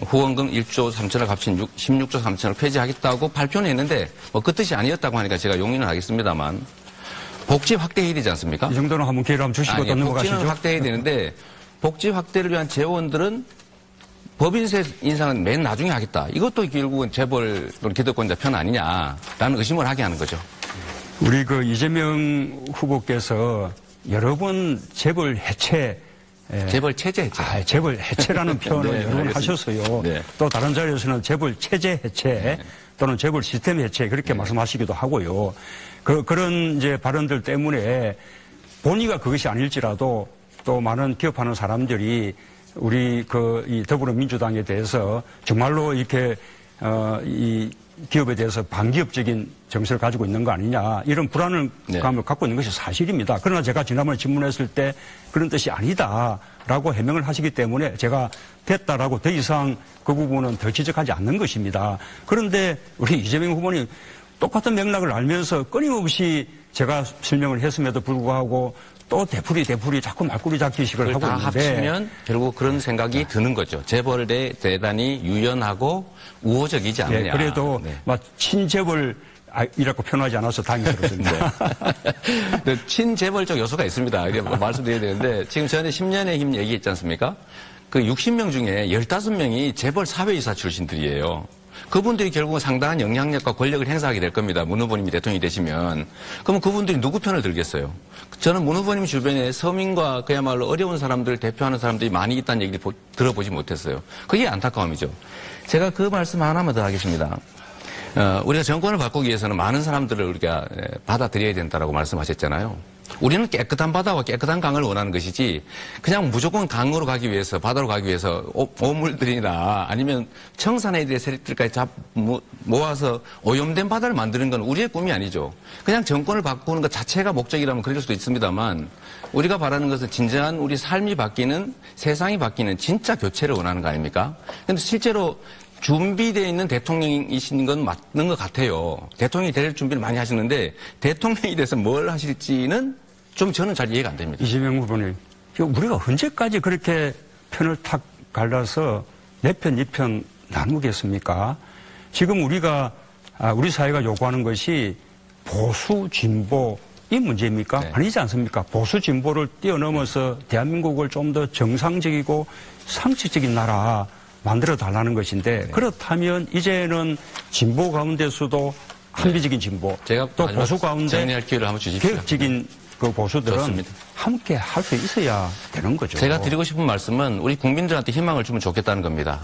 후원금 1조 3천을 합친 16조 3천을 폐지하겠다고 발표는 했는데 그 뜻이 아니었다고 하니까 제가 용인을 하겠습니다만 복지 확대해야 되지 않습니까? 이 정도는 한번 기회를 한번 주시고 또 넘어가시죠. 복지는 확대해야 되는데 복지 확대를 위한 재원들은 법인세 인상은 맨 나중에 하겠다. 이것도 결국은 재벌 또는 기득권자 편 아니냐라는 의심을 하게 하는 거죠. 우리 그 이재명 후보께서 여러 번 재벌 해체 재벌 체제 해체. 재벌 해체라는 표현을 네, 여러 번 알겠습니다. 하셨어요. 네. 또 다른 자리에서는 재벌 체제 해체 또는 재벌 시스템 해체 그렇게 말씀하시기도 하고요. 그런 이제 발언들 때문에 본의가 그것이 아닐지라도 또 많은 기업하는 사람들이 우리 이 더불어민주당에 대해서 정말로 이렇게 이 기업에 대해서 반기업적인 정서를 가지고 있는 거 아니냐 이런 불안감을 갖고 있는 것이 사실입니다. 그러나 제가 지난번에 질문했을 때 그런 뜻이 아니다라고 해명을 하시기 때문에 제가 됐다라고 더 이상 그 부분은 더 지적하지 않는 것입니다. 그런데 우리 이재명 후보님 똑같은 맥락을 알면서 끊임없이 제가 설명을 했음에도 불구하고 또 되풀이 자꾸 말꼬리 잡기식을 하고 다 있는데 합치면 결국 그런 생각이 드는 거죠. 재벌에 대단히 유연하고 우호적이지 않느냐. 네, 그래도 막 친재벌 이라고 표현하지 않아서 다행스럽습니다. 네. 친재벌적 요소가 있습니다. 말씀드려야 되는데 지금 전에 10년의 힘 얘기했지 않습니까? 그 60명 중에 15명이 재벌 사회이사 출신들이에요. 그분들이 결국은 상당한 영향력과 권력을 행사하게 될 겁니다. 문 후보님이 대통령이 되시면. 그러면 그분들이 누구 편을 들겠어요? 저는 문 후보님 주변에 서민과 그야말로 어려운 사람들을 대표하는 사람들이 많이 있다는 얘기를 들어보지 못했어요. 그게 안타까움이죠. 제가 그 말씀 하나만 더 하겠습니다. 우리가 정권을 바꾸기 위해서는 많은 사람들을 우리가 받아들여야 된다라고 말씀하셨잖아요. 우리는 깨끗한 바다와 깨끗한 강을 원하는 것이지 그냥 무조건 강으로 가기 위해서 바다로 가기 위해서 오물들이나 아니면 청산해야 세력들까지 모아서 오염된 바다를 만드는 건 우리의 꿈이 아니죠. 그냥 정권을 바꾸는 것 자체가 목적이라면 그럴 수도 있습니다만 우리가 바라는 것은 진정한 우리 삶이 바뀌는 세상이 바뀌는 진짜 교체를 원하는 거 아닙니까? 그런데 실제로 준비되어 있는 대통령이신 건 맞는 것 같아요. 대통령이 될 준비를 많이 하시는데 대통령이 돼서 뭘 하실지는 좀 저는 잘 이해가 안 됩니다. 이재명 후보님, 우리가 언제까지 그렇게 편을 탁 갈라서 내 편, 이 편 나누겠습니까? 지금 우리 사회가 요구하는 것이 보수, 진보 이 문제입니까? 네. 아니지 않습니까? 보수, 진보를 뛰어넘어서 대한민국을 좀 더 정상적이고 상식적인 나라 만들어 달라는 것인데 그렇다면 이제는 진보 가운데서도 합리적인 진보 제가 또 보수 가운데 정리할 기회를 한번 주십시오. 개혁적인 그 보수들은 좋습니다. 함께 할 수 있어야 되는 거죠. 제가 드리고 싶은 말씀은 우리 국민들한테 희망을 주면 좋겠다는 겁니다.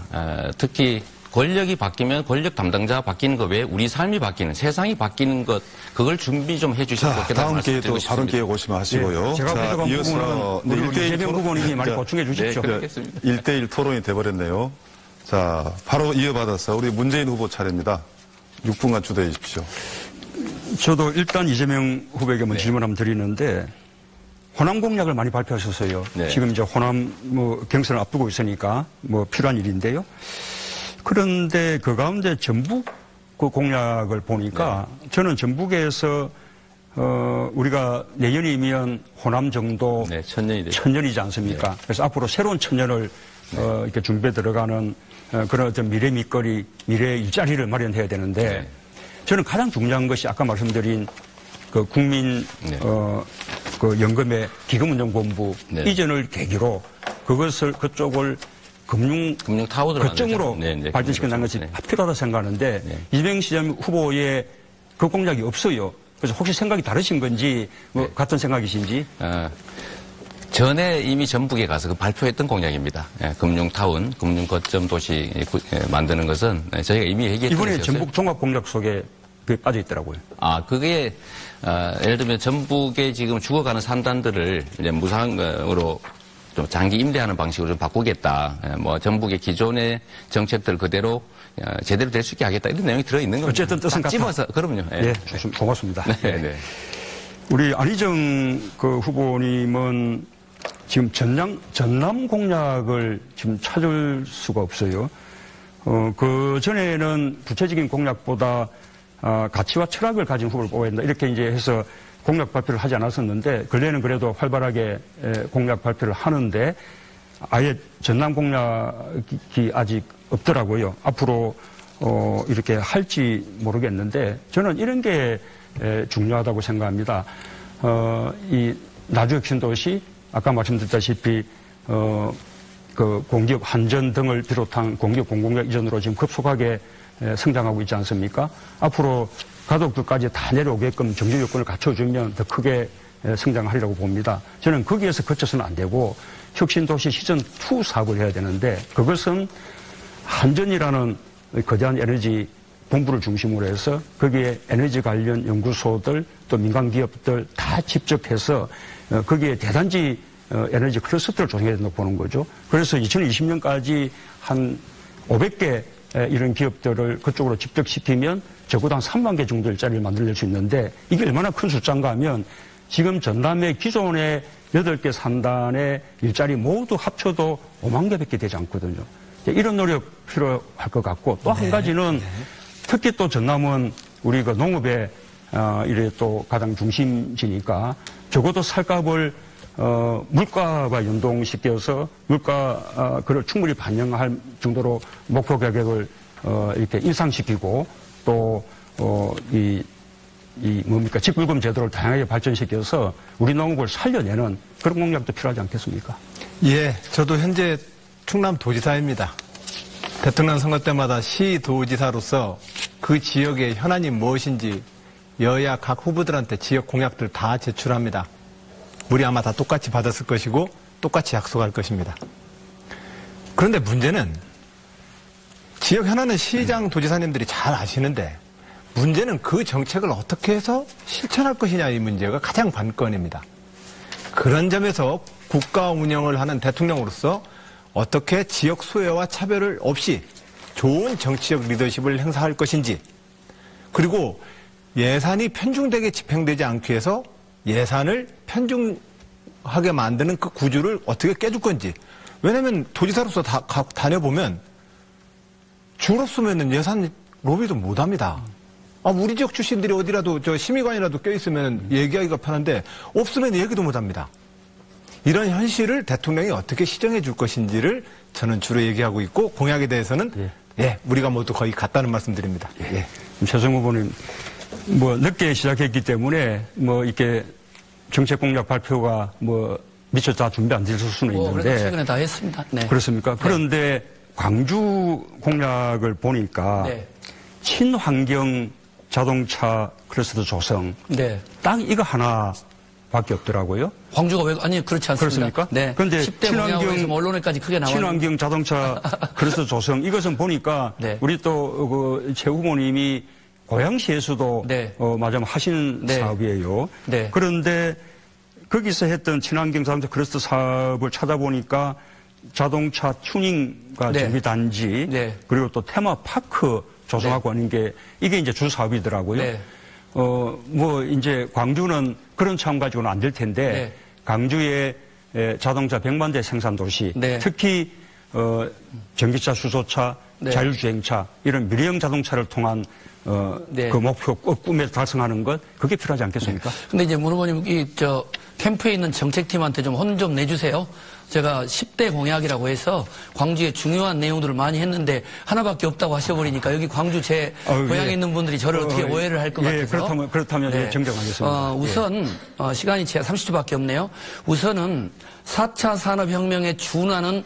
특히 권력이 바뀌면 권력 담당자가 바뀌는 것 외에 우리 삶이 바뀌는 세상이 바뀌는 것 그걸 준비 좀 해주시면 좋겠다는 다음 말씀 기회 또 드리고 다른 싶습니다. 기회 오시면 하시고요. 네, 제가 부족한 부분은 우리 이재명 후보님이 많이 보충해 주십시오. 네, 그렇겠습니다. 1대1 토론이 돼버렸네요. 자, 바로 이어받아서 우리 문재인 후보 차례입니다. 6분간 주도해 주십시오. 저도 일단 이재명 후보에게 질문 한번 드리는데 호남 공약을 많이 발표하셨어요. 네. 지금 이제 호남 경선을 앞두고 있으니까 필요한 일인데요. 그런데 그 가운데 전북 그 공약을 보니까 저는 전북에서 우리가 내년이면 호남 정도 네, 천년이 천년이지 않습니까? 그래서 앞으로 새로운 천년을 이렇게 준비해 들어가는 그런 어떤 미래 밑거리, 미래 일자리를 마련해야 되는데 저는 가장 중요한 것이 아까 말씀드린 그 국민 그 연금의 기금운용본부 이전을 계기로 그쪽을 금융 타워들 거점으로 발전시킨다는 것이 필요하다 생각하는데 이재명 시장 후보의 그 공약이 없어요. 그래서 혹시 생각이 다르신 건지 같은 생각이신지? 전에 이미 전북에 가서 발표했던 공약입니다. 금융타운, 금융거점 도시 만드는 것은 저희가 이미 얘기했던 이번에 것이었어요. 전북 종합공약 속에 그게 빠져 있더라고요. 그게 예를 들면 전북에 지금 죽어가는 산단들을 이제 무상으로 좀 장기 임대하는 방식으로 좀 바꾸겠다. 전북의 기존의 정책들 그대로 제대로 될 수 있게 하겠다. 이런 내용이 들어있는 겁니다. 어쨌든 뜻은 같다. 집어서, 그럼요. 네, 고맙습니다. 네. 우리 안희정 그 후보님은 지금 전남 공약을 지금 찾을 수가 없어요. 그 전에는 구체적인 공약보다 가치와 철학을 가진 후보를 뽑아야 된다. 이렇게 이제 해서 공약 발표를 하지 않았었는데 근래는 그래도 활발하게 공약 발표를 하는데 아예 전남 공약이 아직 없더라고요. 앞으로 이렇게 할지 모르겠는데 저는 이런 게 중요하다고 생각합니다. 이 나주혁신도시 아까 말씀드렸다시피 그 공기업 한전 등을 비롯한 공기업 공공재 이전으로 지금 급속하게 성장하고 있지 않습니까? 앞으로 가덕도까지 다 내려오게끔 정주 요건을 갖춰주면 더 크게 성장하리라고 봅니다. 저는 거기에서 그쳐서는 안 되고 혁신도시 시즌2 사업을 해야 되는데 그것은 한전이라는 거대한 에너지 본부를 중심으로 해서 거기에 에너지 관련 연구소들 또 민간 기업들 다 집적해서 거기에 대단지 에너지 클러스터를 조성해야 된다고 보는 거죠. 그래서 2020년까지 한 500개 이런 기업들을 그쪽으로 집적시키면 적어도 한 3만 개 정도 일자리를 만들어낼 수 있는데 이게 얼마나 큰 숫자인가 하면 지금 전남의 기존의 8개 산단의 일자리 모두 합쳐도 5만 개밖에 되지 않거든요. 이런 노력 필요할 것 같고 또 한 가지는 특히 또 전남은 우리 그 농업에 이래 또 가장 중심지니까 적어도 살값을 물가와 연동시켜서 물가를 충분히 반영할 정도로 목표 가격을 이렇게 인상시키고 또 뭡니까 직불금 제도를 다양하게 발전시켜서 우리 농업을 살려내는 그런 공약도 필요하지 않겠습니까? 예, 저도 현재 충남도지사입니다. 대통령 선거 때마다 시도지사로서 그 지역의 현안이 무엇인지 여야 각 후보들한테 지역 공약들 다 제출합니다. 우리 아마 다 똑같이 받았을 것이고 똑같이 약속할 것입니다. 그런데 문제는 지역 현안은 시장 도지사님들이 잘 아시는데 문제는 그 정책을 어떻게 해서 실천할 것이냐 이 문제가 가장 관건입니다. 그런 점에서 국가 운영을 하는 대통령으로서 어떻게 지역 소외와 차별을 없이 좋은 정치적 리더십을 행사할 것인지 그리고 예산이 편중되게 집행되지 않기 위해서 예산을 편중하게 만드는 그 구조를 어떻게 깨줄 건지 왜냐하면 도지사로서 다녀보면 줄 없으면 예산 로비도 못합니다. 우리 지역 출신들이 어디라도 저 심의관이라도 껴있으면 얘기하기가 편한데 없으면 얘기도 못합니다. 이런 현실을 대통령이 어떻게 시정해 줄 것인지를 저는 주로 얘기하고 있고 공약에 대해서는 우리가 모두 거의 같다는 말씀드립니다. 최성 후보님 늦게 시작했기 때문에 이렇게 정책 공약 발표가 미처 다 준비 안 됐을 수는 있는데 그래도 최근에 다 했습니다. 네. 그렇습니까? 그런데 광주 공약을 보니까 친환경 자동차 클러스터 조성 딱 이거 하나밖에 없더라고요. 광주가 왜 아니 그렇지 않습니다. 그렇습니까? 네. 그런데 10대 공약에서 언론에까지 크게 나와. 친환경 자동차 클러스터 조성 이것은 보니까 우리 또 최 후보님이 고양시에서도 마침 하신 사업이에요. 그런데 거기서 했던 친환경 자동차 클러스터 사업을 찾아보니까 자동차 튜닝과 정비 단지 그리고 또 테마파크 조성하고 하는 게 이게 이제 주 사업이더라고요. 이제 광주는 그런 차원 가지고는 안 될 텐데 광주의 자동차 100만 대 생산 도시 특히 전기차, 수소차, 자율주행차 이런 미래형 자동차를 통한 그 목표 꿈에 달성하는 것 그게 필요하지 않겠습니까? 근데 이제 문 후보님 캠프에 있는 정책팀한테 좀 혼 좀 내주세요. 제가 10대 공약이라고 해서 광주에 중요한 내용들을 많이 했는데 하나밖에 없다고 하셔버리니까 여기 광주 제 고향에 있는 분들이 저를 어떻게 오해를 할 것 같아서. 그렇다면 정정하겠습니다. 우선 시간이 제가 30초밖에 없네요. 우선은 4차 산업혁명에 준하는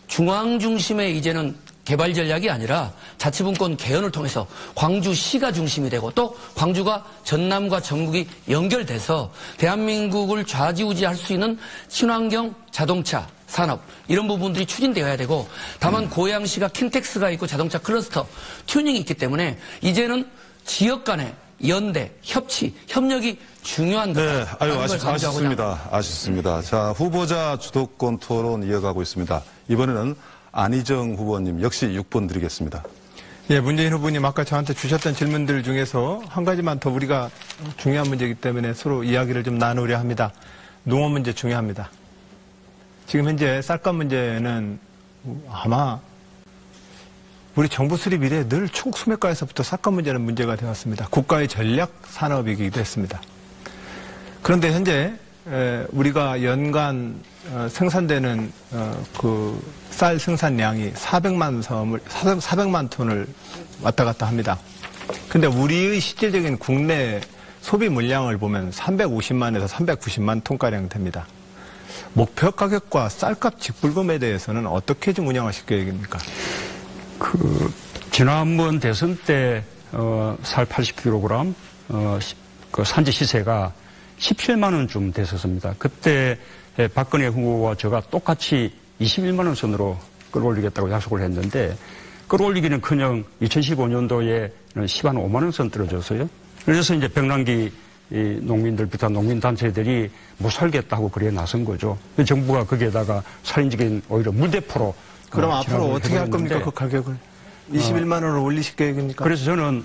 중앙 중심의 이제는 개발 전략이 아니라 자치분권 개헌을 통해서 광주시가 중심이 되고 또 광주가 전남과 전국이 연결돼서 대한민국을 좌지우지할 수 있는 친환경 자동차 산업 이런 부분들이 추진되어야 되고 다만 고양시가 킨텍스가 있고 자동차 클러스터 튜닝이 있기 때문에 이제는 지역 간의 연대, 협치, 협력이 중요한 거다. 아쉽습니다. 자, 후보자 주도권 토론 이어가고 있습니다. 이번에는 안희정 후보님 역시 6번 드리겠습니다. 문재인 후보님 아까 저한테 주셨던 질문들 중에서 한 가지만 더 우리가 중요한 문제이기 때문에 서로 이야기를 좀 나누려 합니다. 농업 문제 중요합니다. 지금 현재 쌀값 문제는 아마 우리 정부 수립 이래 늘 충북 수맥가에서부터 쌀값 문제는 문제가 되었습니다. 국가의 전략 산업이기도 했습니다. 그런데 현재 우리가 연간 생산되는 그 쌀 생산량이 400만 톤을 왔다 갔다 합니다. 근데 우리의 실질적인 국내 소비 물량을 보면 350만에서 390만 톤가량 됩니다. 목표 가격과 쌀값 직불금에 대해서는 어떻게 좀 운영하실 계획입니까? 지난번 대선 때, 쌀 80kg, 그 산지 시세가 17만원쯤 됐었습니다. 그때 박근혜 후보와 제가 똑같이 21만원 선으로 끌어올리겠다고 약속을 했는데, 끌어올리기는 커녕 2015년도에 10만 5만원 선 떨어졌어요. 그래서 이제 병란기 농민들, 비롯한 농민단체들이 못 살겠다고 그래 나선 거죠. 정부가 거기에다가 살인적인 오히려 물대포로. 그럼 앞으로 어떻게 할 겁니까, 그 가격을? 21만 원을 올리실 계획입니까? 그래서 저는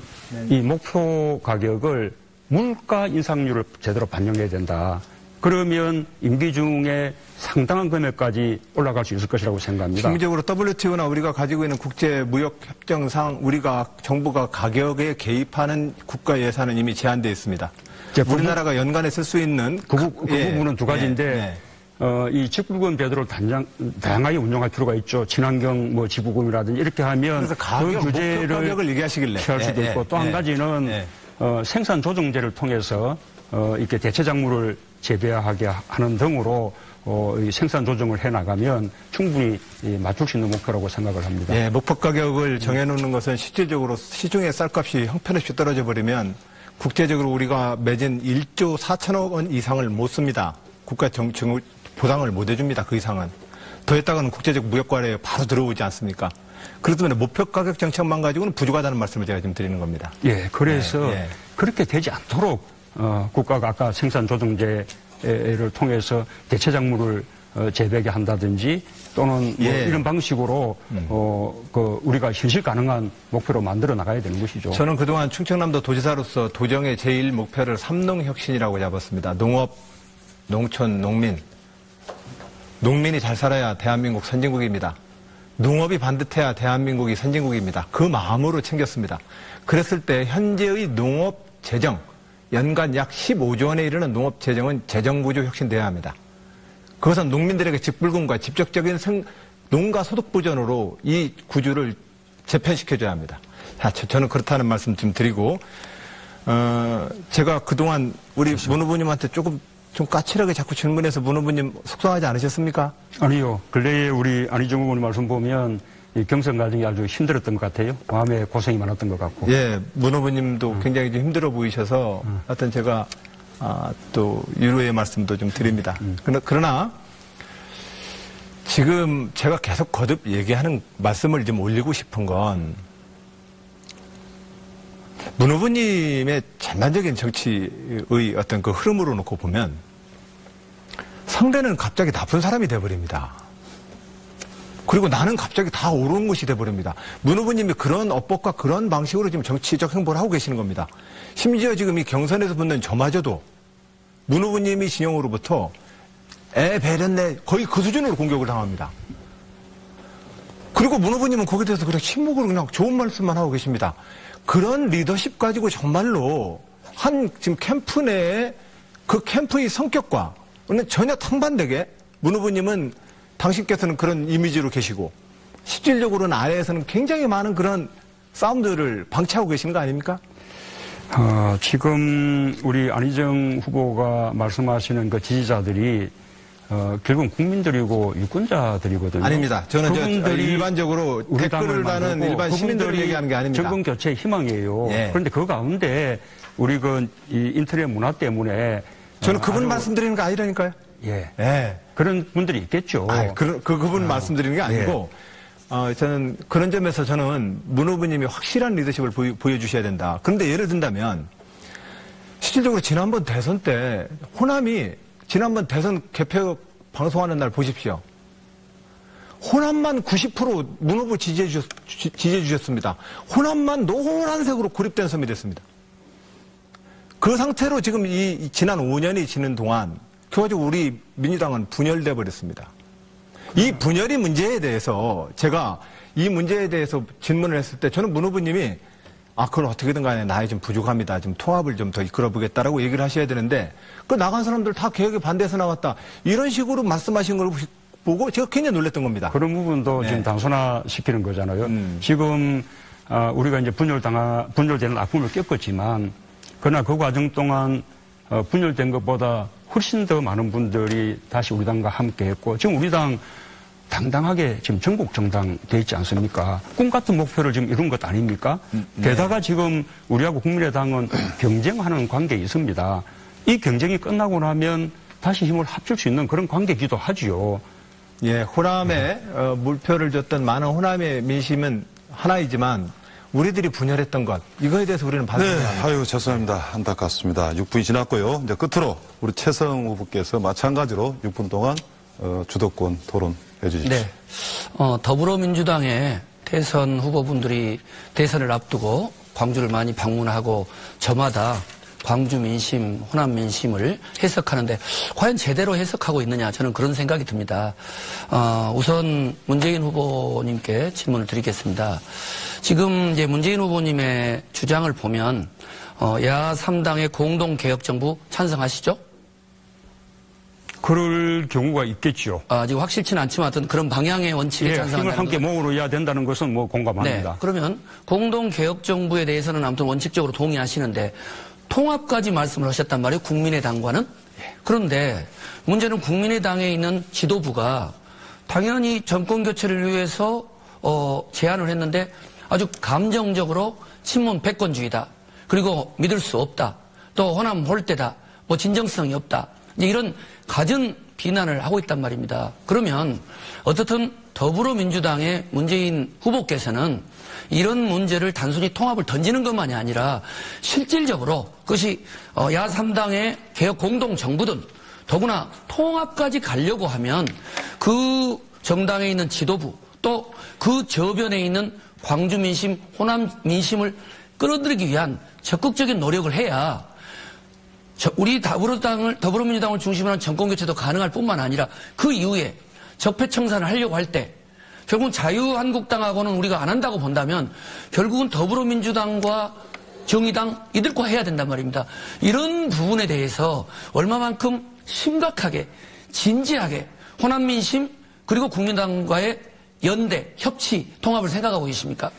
이 목표 가격을 물가 인상률을 제대로 반영해야 된다. 그러면 임기 중에 상당한 금액까지 올라갈 수 있을 것이라고 생각합니다. 심리적으로 WTO나 우리가 가지고 있는 국제무역협정상 우리가 정부가 가격에 개입하는 국가 예산은 이미 제한되어 있습니다. 우리나라가 연간에 쓸 수 있는 그 부분은 두 가지인데 이 직불금 제도를 다양하게 운영할 필요가 있죠. 친환경 지부금이라든지 이렇게 하면 그래서 가격, 그 규제를 가격을 얘기하시길래 피할 수도 있고 또 한 가지는 생산 조정제를 통해서 이렇게 대체작물을 재배하게 하는 등으로 이 생산 조정을 해나가면 충분히 맞출 수 있는 목표라고 생각을 합니다. 예, 목표 가격을 정해놓는 것은 실질적으로 시중의 쌀값이 형편없이 떨어져 버리면 국제적으로 우리가 매진 1조 4천억 원 이상을 못 씁니다. 국가 보상을 못 해줍니다. 그 이상은. 더 했다가는 국제적 무역과래에 바로 들어오지 않습니까? 그렇기 때문에 목표 가격 정책만 가지고는 부족하다는 말씀을 제가 지금 드리는 겁니다. 예, 그래서 그렇게 되지 않도록 국가가 아까 생산 조정제를 통해서 대체작물을 재배하게 한다든지 또는 이런 방식으로 우리가 현실 가능한 목표로 만들어 나가야 되는 것이죠. 저는 그동안 충청남도 도지사로서 도정의 제1 목표를 삼농혁신이라고 잡았습니다. 농업, 농촌, 농민. 농민이 잘 살아야 대한민국 선진국입니다. 농업이 반듯해야 대한민국이 선진국입니다. 그 마음으로 챙겼습니다. 그랬을 때 현재의 농업 재정, 연간 약 15조 원에 이르는 농업 재정은 재정구조 혁신돼야 합니다. 그것은 농민들에게 직불금과 직접적인 농가 소득 보전으로 이 구조를 재편시켜줘야 합니다. 자, 저는 그렇다는 말씀 좀 드리고, 제가 그동안 우리 문 후보님한테 좀 까칠하게 자꾸 질문해서 문 후보님 속상하지 않으셨습니까? 아니요. 근래에 우리 안희정 후보님 말씀 보면 이 경선 과정이 아주 힘들었던 것 같아요. 마음에 고생이 많았던 것 같고. 예, 문 후보님도 굉장히 좀 힘들어 보이셔서 하여튼 제가 또 유로의 말씀도 좀 드립니다. 그러나 지금 제가 계속 거듭 얘기하는 말씀을 좀 올리고 싶은 건 문 후보님의 전반적인 정치의 어떤 그 흐름으로 놓고 보면 상대는 갑자기 나쁜 사람이 돼버립니다. 그리고 나는 갑자기 다 옳은 것이 돼버립니다. 문 후보님이 그런 업법과 그런 방식으로 지금 정치적 행보를 하고 계시는 겁니다. 심지어 지금 이 경선에서 붙는 저마저도 문 후보님이 진영으로부터 배렸네 거의 그 수준으로 공격을 당합니다. 그리고 문 후보님은 거기에 대해서 그냥 침묵으로 그냥 좋은 말씀만 하고 계십니다. 그런 리더십 가지고 정말로 지금 캠프 내에 그 캠프의 성격과 전혀 탕반되게 문 후보님은 당신께서는 그런 이미지로 계시고 실질적으로는 아래에서는 굉장히 많은 그런 싸움들을 방치하고 계시는 거 아닙니까? 지금 우리 안희정 후보가 말씀하시는 그 지지자들이 결국은 국민들이고 유권자들이거든요. 아닙니다. 저는 일반적으로 댓글을 다는 일반 시민들을 얘기하는 게 아닙니다. 정권 교체의 희망이에요. 예. 그런데 그 가운데 우리 이 인터넷 문화 때문에 저는 그분 말씀드리는 거 아니라니까요. 예. 그런 분들이 있겠죠. 그분 말씀드리는 게 아니고 저는 그런 점에서 저는 문 후보님이 확실한 리더십을 보여주셔야 된다. 그런데 예를 든다면 실질적으로 지난번 대선 때 호남이 지난번 대선 개표 방송하는 날 보십시오. 호남만 90% 문 후보 지지해 주셨습니다. 호남만 노란색으로 고립된 섬이 됐습니다. 그 상태로 지금 이 지난 5년이 지난 동안 결과적으로 우리 민주당은 분열돼 버렸습니다. 이 분열의 문제에 대해서 제가 이 문제에 대해서 질문을 했을 때 저는 문 후보님이 그건 어떻게든 간에 나이 좀 부족합니다. 좀 통합을 좀 더 이끌어보겠다라고 얘기를 하셔야 되는데 그 나간 사람들 다 개혁에 반대해서 나왔다. 이런 식으로 말씀하신 걸 보고 제가 굉장히 놀랐던 겁니다. 그런 부분도 지금 단순화시키는 거잖아요. 지금 우리가 이제 분열되는 아픔을 겪었지만 그러나 그 과정 동안 분열된 것보다 훨씬 더 많은 분들이 다시 우리 당과 함께 했고, 지금 우리 당 당당하게 지금 전국 정당 돼 있지 않습니까? 꿈 같은 목표를 지금 이룬 것 아닙니까? 게다가 지금 우리하고 국민의당은 경쟁하는 관계에 있습니다. 이 경쟁이 끝나고 나면 다시 힘을 합칠 수 있는 그런 관계이기도 하지요. 예, 호남에 물표를 줬던 많은 호남의 민심은 하나이지만 우리들이 분열했던 것, 이거에 대해서 우리는 반성해야 네, 합니다. 아유, 죄송합니다. 안타깝습니다. 6분이 지났고요. 이제 끝으로 우리 최성 후보께서 마찬가지로 6분 동안 주도권 토론해 주십시오. 네. 더불어민주당의 대선 후보분들이 대선을 앞두고 광주를 많이 방문하고 저마다 광주 민심, 호남 민심을 해석하는데 과연 제대로 해석하고 있느냐 저는 그런 생각이 듭니다. 우선 문재인 후보님께 질문을 드리겠습니다. 지금 이제 문재인 후보님의 주장을 보면 야 3당의 공동개혁정부 찬성하시죠? 그럴 경우가 있겠죠. 지금 확실치는 않지만 어떤 그런 방향의 원칙에 예, 찬성한다는 힘을 함께 건. 모으러야 된다는 것은 뭐 공감합니다. 네, 그러면 공동개혁정부에 대해서는 아무튼 원칙적으로 동의하시는데 통합까지 말씀을 하셨단 말이에요. 국민의당과는. 그런데 문제는 국민의당에 있는 지도부가 당연히 정권교체를 위해서 제안을 했는데 아주 감정적으로 친문 패권주의다. 그리고 믿을 수 없다. 또 호남 홀대다. 뭐 진정성이 없다. 이제 이런 갖은 비난을 하고 있단 말입니다. 그러면 어떻든 더불어민주당의 문재인 후보께서는 이런 문제를 단순히 통합을 던지는 것만이 아니라 실질적으로 그것이 야 3당의 개혁 공동정부든 더구나 통합까지 가려고 하면 그 정당에 있는 지도부 또 그 저변에 있는 광주 민심, 호남 민심을 끌어들이기 위한 적극적인 노력을 해야 우리 더불어민주당을 중심으로 한 정권교체도 가능할 뿐만 아니라 그 이후에 적폐청산을 하려고 할 때 결국은 자유한국당하고는 우리가 안 한다고 본다면 결국은 더불어민주당과 정의당 이들과 해야 된단 말입니다. 이런 부분에 대해서 얼마만큼 심각하게 진지하게 호남 민심 그리고 국민당과의 연대, 협치, 통합을 생각하고 계십니까?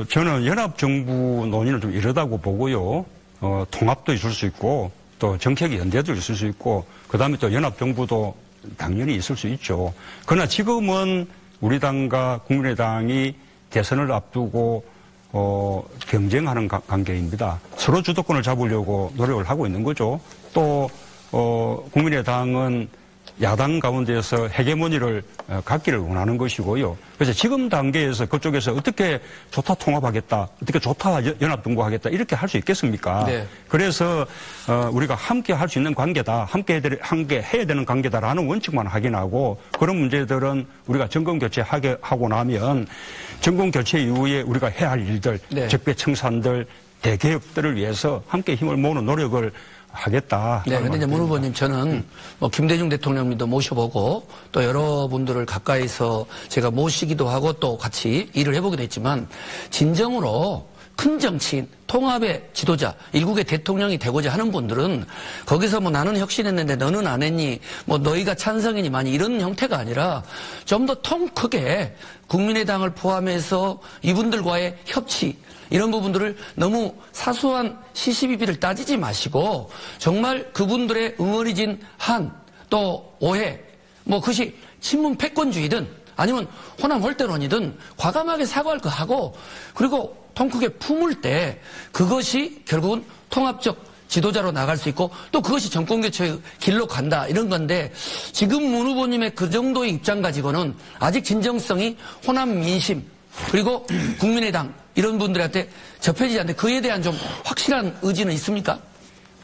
저는 연합정부 논의는 좀 이르다고 보고요. 통합도 있을 수 있고 또 정책의 연대도 있을 수 있고 그다음에 또 연합정부도 당연히 있을 수 있죠. 그러나 지금은 우리 당과 국민의당이 대선을 앞두고 경쟁하는 관계입니다. 서로 주도권을 잡으려고 노력을 하고 있는 거죠. 또 국민의당은 야당 가운데에서 헤게모니를 갖기를 원하는 것이고요. 그래서 지금 단계에서 그쪽에서 어떻게 좋다 통합하겠다, 어떻게 좋다 연합정부하겠다 이렇게 할 수 있겠습니까? 네. 그래서 우리가 함께 할 수 있는 관계다, 함께 해야 되는 관계다라는 원칙만 확인하고 그런 문제들은 우리가 정권교체 하고 나면 정권교체 이후에 우리가 해야 할 일들, 네. 적폐청산들, 대개혁들을 위해서 함께 힘을 모으는 노력을 하겠다. 네, 근데 이제 문 후보님 저는 뭐 김대중 대통령님도 모셔보고 또 여러분들을 가까이서 제가 모시기도 하고 또 같이 일을 해보기도 했지만 진정으로 큰 정치인, 통합의 지도자, 일국의 대통령이 되고자 하는 분들은 거기서 뭐 나는 혁신했는데 너는 안 했니, 뭐 너희가 찬성이니 많이 이런 형태가 아니라 좀 더 통 크게 국민의당을 포함해서 이분들과의 협치, 이런 부분들을 너무 사소한 시시비비를 따지지 마시고 정말 그분들의 응어리진 한, 또 오해, 뭐 그것이 친문 패권주의든 아니면 호남 홀대론이든 과감하게 사과할 거 하고 그리고 통 크게 품을 때 그것이 결국은 통합적 지도자로 나갈 수 있고 또 그것이 정권교체의 길로 간다 이런 건데 지금 문 후보님의 그 정도의 입장 가지고는 아직 진정성이 호남 민심 그리고 국민의당 이런 분들한테 접해지지 않는데 그에 대한 좀 확실한 의지는 있습니까?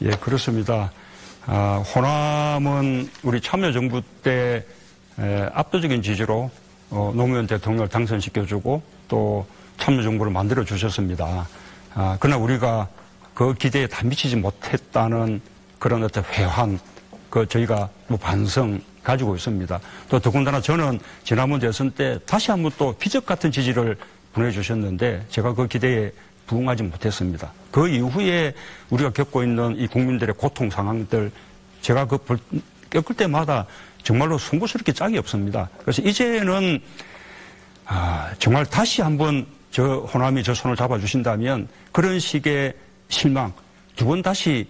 예, 그렇습니다. 호남은 우리 참여정부 때 압도적인 지지로 노무현 대통령을 당선시켜주고 또 참여정부를 만들어 주셨습니다. 그러나 우리가 그 기대에 다 미치지 못했다는 그런 어떤 회한, 저희가 뭐 반성 가지고 있습니다. 또 더군다나 저는 지난번 대선 때 다시 한번 또 기적 같은 지지를 보내주셨는데 제가 그 기대에 부응하지 못했습니다. 그 이후에 우리가 겪고 있는 이 국민들의 고통 상황들 제가 겪을 때마다 정말로 송구스럽게 짝이 없습니다. 그래서 이제는 정말 다시 한번 저 호남이 저 손을 잡아주신다면 그런 식의 실망 두 번 다시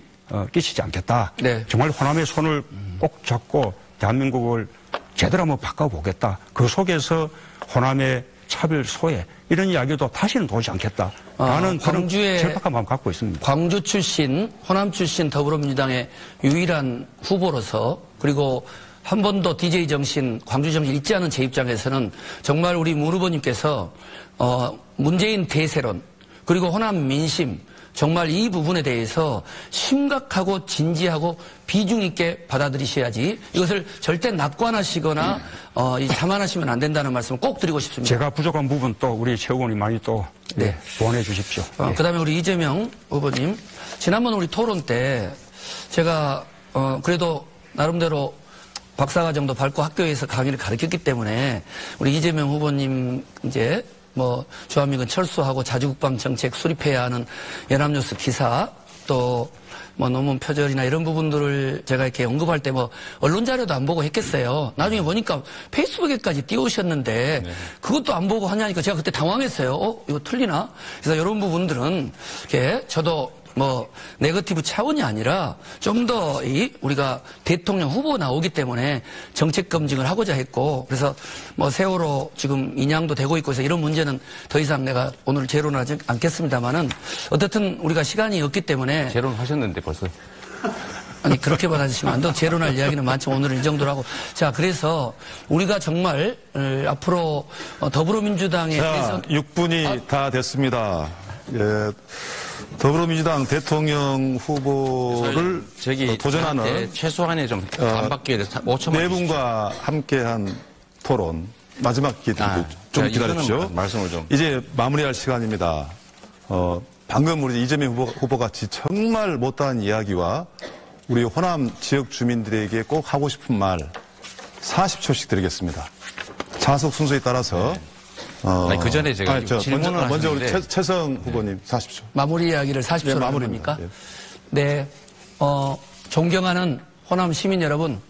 끼치지 않겠다. 네. 정말 호남의 손을 꼭 잡고 대한민국을 제대로 한번 바꿔보겠다. 그 속에서 호남의 차별 소외 이런 이야기도 다시는 도지 않겠다. 나는 그런 광주의 절박한 마음 갖고 있습니다. 광주 출신, 호남 출신 더불어민주당의 유일한 후보로서 그리고 한 번도 DJ 정신, 광주 정신 잊지 않은 제 입장에서는 정말 우리 문 후보님께서 문재인 대세론 그리고 호남 민심 정말 이 부분에 대해서 심각하고 진지하고 비중 있게 받아들이셔야지 이것을 절대 낙관하시거나 자만하시면 안 된다는 말씀을 꼭 드리고 싶습니다. 제가 부족한 부분 또 우리 최 의원이 많이 또 네. 보완해 주십시오. 그다음에 우리 이재명 후보님 지난번 우리 토론 때 제가 그래도 나름대로 박사과정도 밟고 학교에서 강의를 가르쳤기 때문에 우리 이재명 후보님 이제 주한미군 철수하고 자주국방 정책 수립해야 하는 연합뉴스 기사 또 논문 표절이나 이런 부분들을 제가 이렇게 언급할 때 언론 자료도 안 보고 했겠어요. 나중에 보니까 페이스북에까지 띄우셨는데 그것도 안 보고 하냐니까 제가 그때 당황했어요. 이거 틀리나? 그래서 이런 부분들은 이렇게 저도 네거티브 차원이 아니라 좀 더 우리가 대통령 후보 나오기 때문에 정책 검증을 하고자 했고 그래서 세월호 지금 인양도 되고 있고 해서 이런 문제는 더 이상 내가 오늘 재론하지 않겠습니다만은 어쨌든 우리가 시간이 없기 때문에 재론하셨는데 벌써. 아니 그렇게 말하시면 안 돼요. 재론할 이야기는 많지만 오늘은 이 정도로 하고 자 그래서 우리가 정말 앞으로 더불어민주당의 자, 6분이 다 됐습니다. 예. 더불어민주당 대통령 후보를 도전하는 최소한의 좀 안 받기 위해서 5초만 네 분과 함께한 토론 마지막 기회 드리고 좀 기다리십시오. 말씀을 좀 이제 마무리할 시간입니다. 방금 우리 이재명 후보가 정말 못다한 이야기와 우리 호남 지역 주민들에게 꼭 하고 싶은 말 40초씩 드리겠습니다. 자석 순서에 따라서 그 전에 제가 질문을 먼저 우리 최성 후보님 40초. 마무리 이야기를 40초로 하는 겁니까? 네. 존경하는 호남 시민 여러분,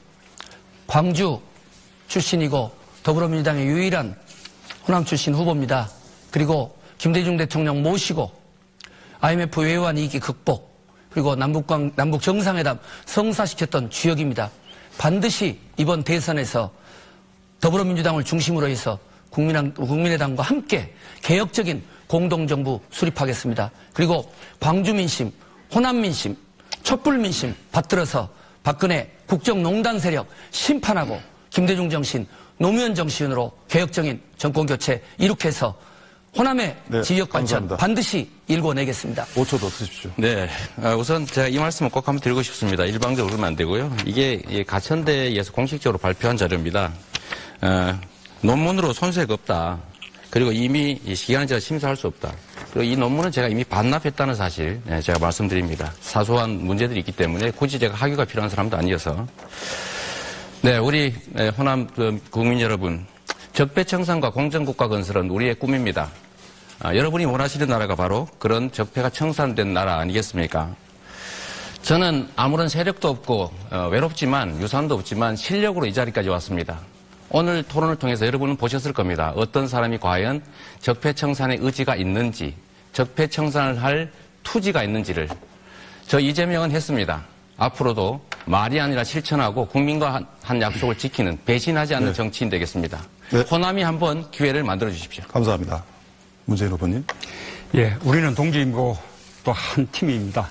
광주 출신이고 더불어민주당의 유일한 호남 출신 후보입니다. 그리고 김대중 대통령 모시고 IMF 외환 위기 극복 그리고 남북 정상회담 성사시켰던 주역입니다. 반드시 이번 대선에서 더불어민주당을 중심으로 해서 국민의당과 함께 개혁적인 공동정부 수립하겠습니다. 그리고 광주 민심, 호남 민심, 촛불 민심 받들어서 박근혜 국정농단 세력 심판하고 김대중 정신, 노무현 정신으로 개혁적인 정권교체 이룩해서 호남의 지역 발전 반드시 일궈내겠습니다. 5초 더 쓰십시오. 네. 우선 제가 이 말씀을 꼭 한번 드리고 싶습니다. 일방적으로 그러면 안 되고요. 이게 가천대에서 공식적으로 발표한 자료입니다. 논문으로 손색 없다. 그리고 이미 시간을 제가 심사할 수 없다. 그리고 이 논문은 제가 이미 반납했다는 사실 제가 말씀드립니다. 사소한 문제들이 있기 때문에 굳이 제가 학위가 필요한 사람도 아니어서. 네, 우리 호남 국민 여러분, 적폐청산과 공정국가 건설은 우리의 꿈입니다. 여러분이 원하시는 나라가 바로 그런 적폐가 청산된 나라 아니겠습니까? 저는 아무런 세력도 없고 외롭지만 유산도 없지만 실력으로 이 자리까지 왔습니다. 오늘 토론을 통해서 여러분은 보셨을 겁니다. 어떤 사람이 과연 적폐청산의 의지가 있는지, 적폐청산을 할 투지가 있는지를. 저 이재명은 했습니다. 앞으로도 말이 아니라 실천하고 국민과 한 약속을 지키는 배신하지 않는 정치인 되겠습니다. 네. 호남이 한번 기회를 만들어 주십시오. 감사합니다. 문재인 후보님. 예, 우리는 동지이고 또 한 팀입니다.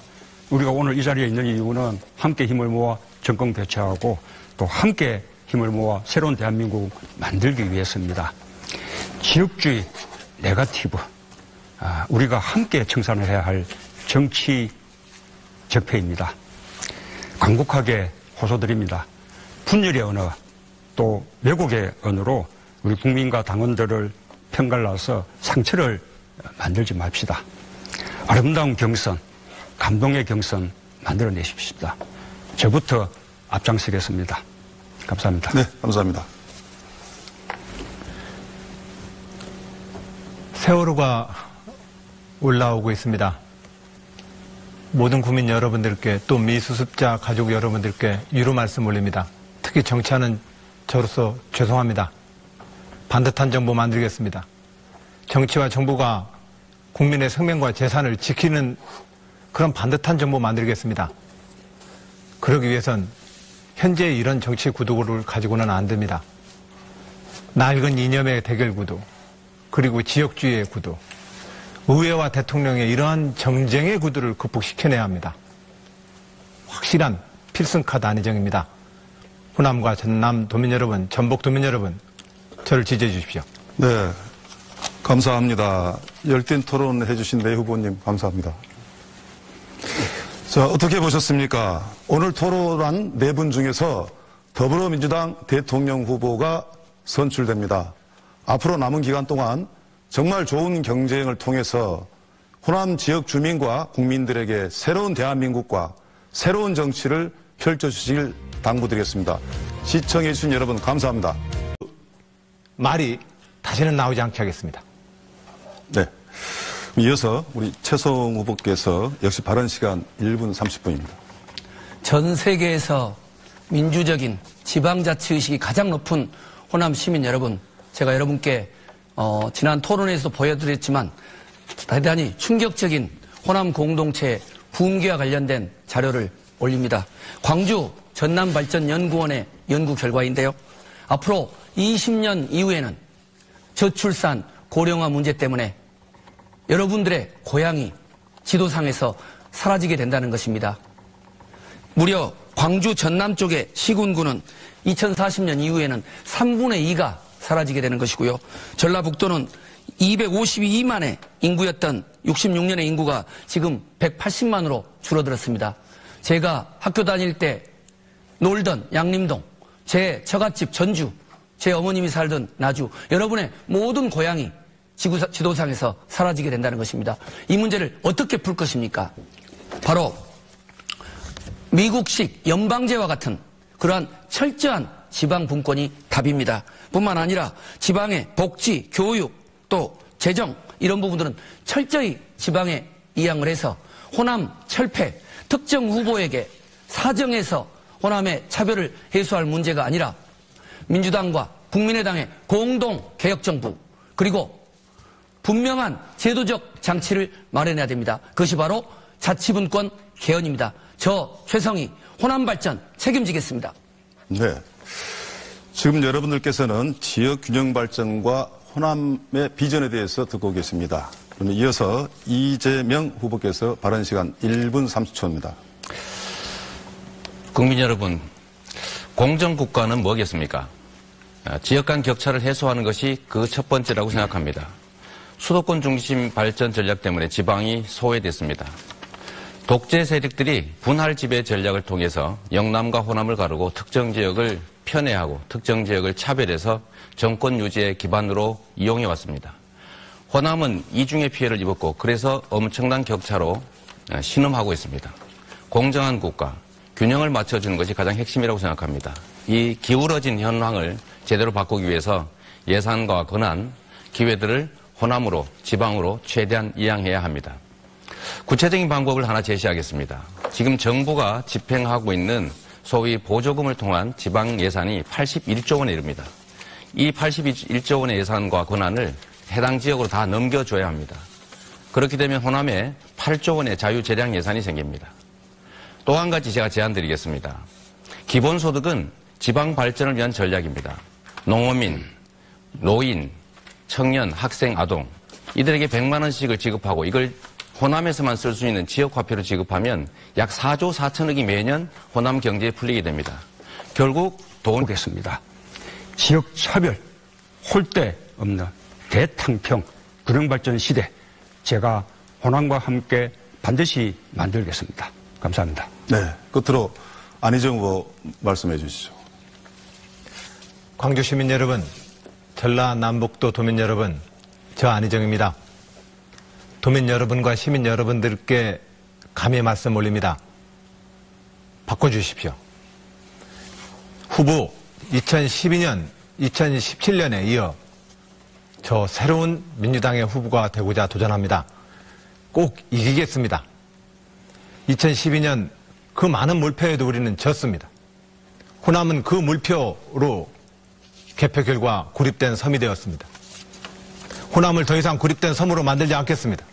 우리가 오늘 이 자리에 있는 이유는 함께 힘을 모아 정권 교체하고 또 함께 힘을 모아 새로운 대한민국 만들기 위해서입니다. 지역주의, 네거티브, 우리가 함께 청산을 해야 할 정치 적폐입니다. 간곡하게 호소드립니다. 분열의 언어, 또 왜곡의 언어로 우리 국민과 당원들을 편갈라서 상처를 만들지 맙시다. 아름다운 경선, 감동의 경선 만들어내십시오. 저부터 앞장서겠습니다. 감사합니다. 네, 감사합니다. 세월호가 올라오고 있습니다. 모든 국민 여러분들께 또 미수습자 가족 여러분들께 유로 말씀 올립니다. 특히 정치하는 저로서 죄송합니다. 반듯한 정부 만들겠습니다. 정치와 정부가 국민의 생명과 재산을 지키는 그런 반듯한 정부 만들겠습니다. 그러기 위해선 현재 이런 정치 구도를 가지고는 안 됩니다. 낡은 이념의 대결 구도, 그리고 지역주의의 구도, 의회와 대통령의 이러한 정쟁의 구도를 극복시켜내야 합니다. 확실한 필승카드 안희정입니다. 호남과 전남 도민 여러분, 전북 도민 여러분, 저를 지지해 주십시오. 네, 감사합니다. 열띤 토론 해주신 내 후보님 감사합니다. 자, 어떻게 보셨습니까? 오늘 토론한 네 분 중에서 더불어민주당 대통령 후보가 선출됩니다. 앞으로 남은 기간 동안 정말 좋은 경쟁을 통해서 호남 지역 주민과 국민들에게 새로운 대한민국과 새로운 정치를 펼쳐주시길 당부드리겠습니다. 시청해주신 여러분 감사합니다. 말이 다시는 나오지 않게 하겠습니다. 네. 이어서 우리 최성 후보께서 역시 발언 시간 1분 30분입니다. 전 세계에서 민주적인 지방자치의식이 가장 높은 호남 시민 여러분, 제가 여러분께 지난 토론에서 보여드렸지만 대단히 충격적인 호남 공동체 붕괴와 관련된 자료를 올립니다. 광주 전남발전연구원의 연구 결과인데요. 앞으로 20년 이후에는 저출산, 고령화 문제 때문에 여러분들의 고향이 지도상에서 사라지게 된다는 것입니다. 무려 광주 전남 쪽의 시군구는 2040년 이후에는 3분의 2가 사라지게 되는 것이고요. 전라북도는 252만의 인구였던 66년의 인구가 지금 180만으로 줄어들었습니다. 제가 학교 다닐 때 놀던 양림동, 제 처갓집 전주, 제 어머님이 살던 나주, 여러분의 모든 고향이 지도상에서 사라지게 된다는 것입니다. 이 문제를 어떻게 풀 것입니까? 바로 미국식 연방제와 같은 그러한 철저한 지방 분권이 답입니다. 뿐만 아니라 지방의 복지, 교육, 또 재정 이런 부분들은 철저히 지방에 이양을 해서 호남 철폐, 특정 후보에게 사정해서 호남의 차별을 해소할 문제가 아니라 민주당과 국민의당의 공동 개혁정부, 그리고 분명한 제도적 장치를 마련해야 됩니다. 그것이 바로 자치분권 개헌입니다. 저 최성희 호남발전 책임지겠습니다. 네. 지금 여러분들께서는 지역균형발전과 호남의 비전에 대해서 듣고 계십니다. 그러면 이어서 이재명 후보께서 발언 시간 1분 30초입니다. 국민 여러분, 공정국가는 뭐겠습니까? 지역 간 격차를 해소하는 것이 그 첫 번째라고 생각합니다. 수도권 중심 발전 전략 때문에 지방이 소외됐습니다. 독재 세력들이 분할 지배 전략을 통해서 영남과 호남을 가르고 특정 지역을 편애하고 특정 지역을 차별해서 정권 유지의 기반으로 이용해 왔습니다. 호남은 이중의 피해를 입었고 그래서 엄청난 격차로 신음하고 있습니다. 공정한 국가, 균형을 맞춰주는 것이 가장 핵심이라고 생각합니다. 이 기울어진 현황을 제대로 바꾸기 위해서 예산과 권한, 기회들을 호남으로, 지방으로 최대한 이양해야 합니다. 구체적인 방법을 하나 제시하겠습니다. 지금 정부가 집행하고 있는 소위 보조금을 통한 지방 예산이 81조 원에 이릅니다. 이 81조 원의 예산과 권한을 해당 지역으로 다 넘겨줘야 합니다. 그렇게 되면 호남에 8조 원의 자유재량 예산이 생깁니다. 또 한 가지 제가 제안드리겠습니다. 기본소득은 지방 발전을 위한 전략입니다. 농어민, 노인, 청년, 학생, 아동 이들에게 100만 원씩을 지급하고 이걸 호남에서만 쓸 수 있는 지역화폐로 지급하면 약 4조 4천억이 매년 호남 경제에 풀리게 됩니다. 결국 돈 보겠습니다. 지역 차별, 홀대 없는 대탕평 균형발전 시대, 제가 호남과 함께 반드시 만들겠습니다. 감사합니다. 네, 끝으로 안희정 후보 말씀해 주시죠. 광주 시민 여러분, 전라남북도 도민 여러분, 저 안희정입니다. 도민 여러분과 시민 여러분들께 감히 말씀 올립니다. 바꿔주십시오. 후보 2012년, 2017년에 이어 저 새로운 민주당의 후보가 되고자 도전합니다. 꼭 이기겠습니다. 2012년 그 많은 몰표에도 우리는 졌습니다. 호남은 그 물표로 개표 결과 고립된 섬이 되었습니다. 호남을 더 이상 고립된 섬으로 만들지 않겠습니다.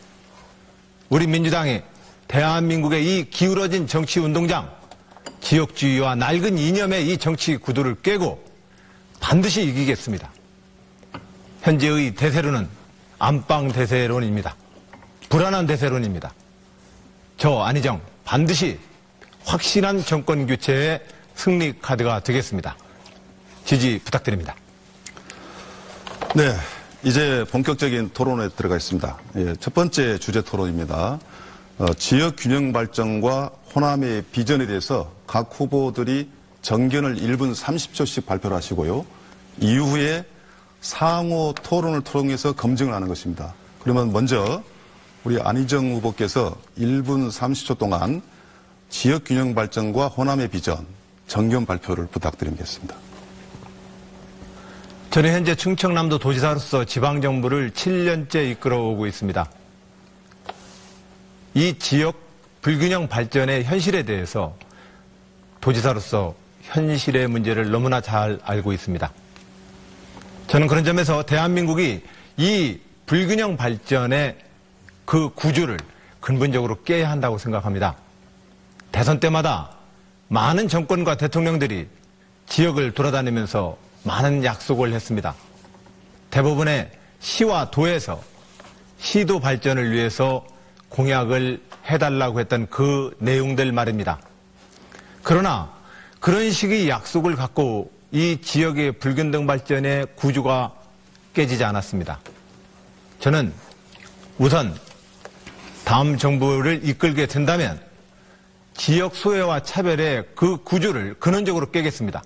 우리 민주당이 대한민국의 이 기울어진 정치 운동장 지역주의와 낡은 이념의 이 정치 구도를 깨고 반드시 이기겠습니다. 현재의 대세론은 안방 대세론입니다. 불안한 대세론입니다. 저 안희정 반드시 확실한 정권 교체의 승리 카드가 되겠습니다. 지지 부탁드립니다. 네, 이제 본격적인 토론에 들어가 있습니다. 예, 첫 번째 주제 토론입니다. 지역 균형 발전과 호남의 비전에 대해서 각 후보들이 정견을 1분 30초씩 발표를 하시고요. 이후에 상호 토론을 통해서 검증을 하는 것입니다. 그러면 먼저 우리 안희정 후보께서 1분 30초 동안 지역 균형 발전과 호남의 비전 정견 발표를 부탁드리겠습니다. 저는 현재 충청남도 도지사로서 지방정부를 7년째 이끌어오고 있습니다. 이 지역 불균형 발전의 현실에 대해서 도지사로서 현실의 문제를 너무나 잘 알고 있습니다. 저는 그런 점에서 대한민국이 이 불균형 발전의 그 구조를 근본적으로 깨야 한다고 생각합니다. 대선 때마다 많은 정권과 대통령들이 지역을 돌아다니면서 많은 약속을 했습니다. 대부분의 시와 도에서 시도 발전을 위해서 공약을 해달라고 했던 그 내용들 말입니다. 그러나 그런 식의 약속을 갖고 이 지역의 불균등 발전의 구조가 깨지지 않았습니다. 저는 우선 다음 정부를 이끌게 된다면 지역 소외와 차별의 그 구조를 근원적으로 깨겠습니다.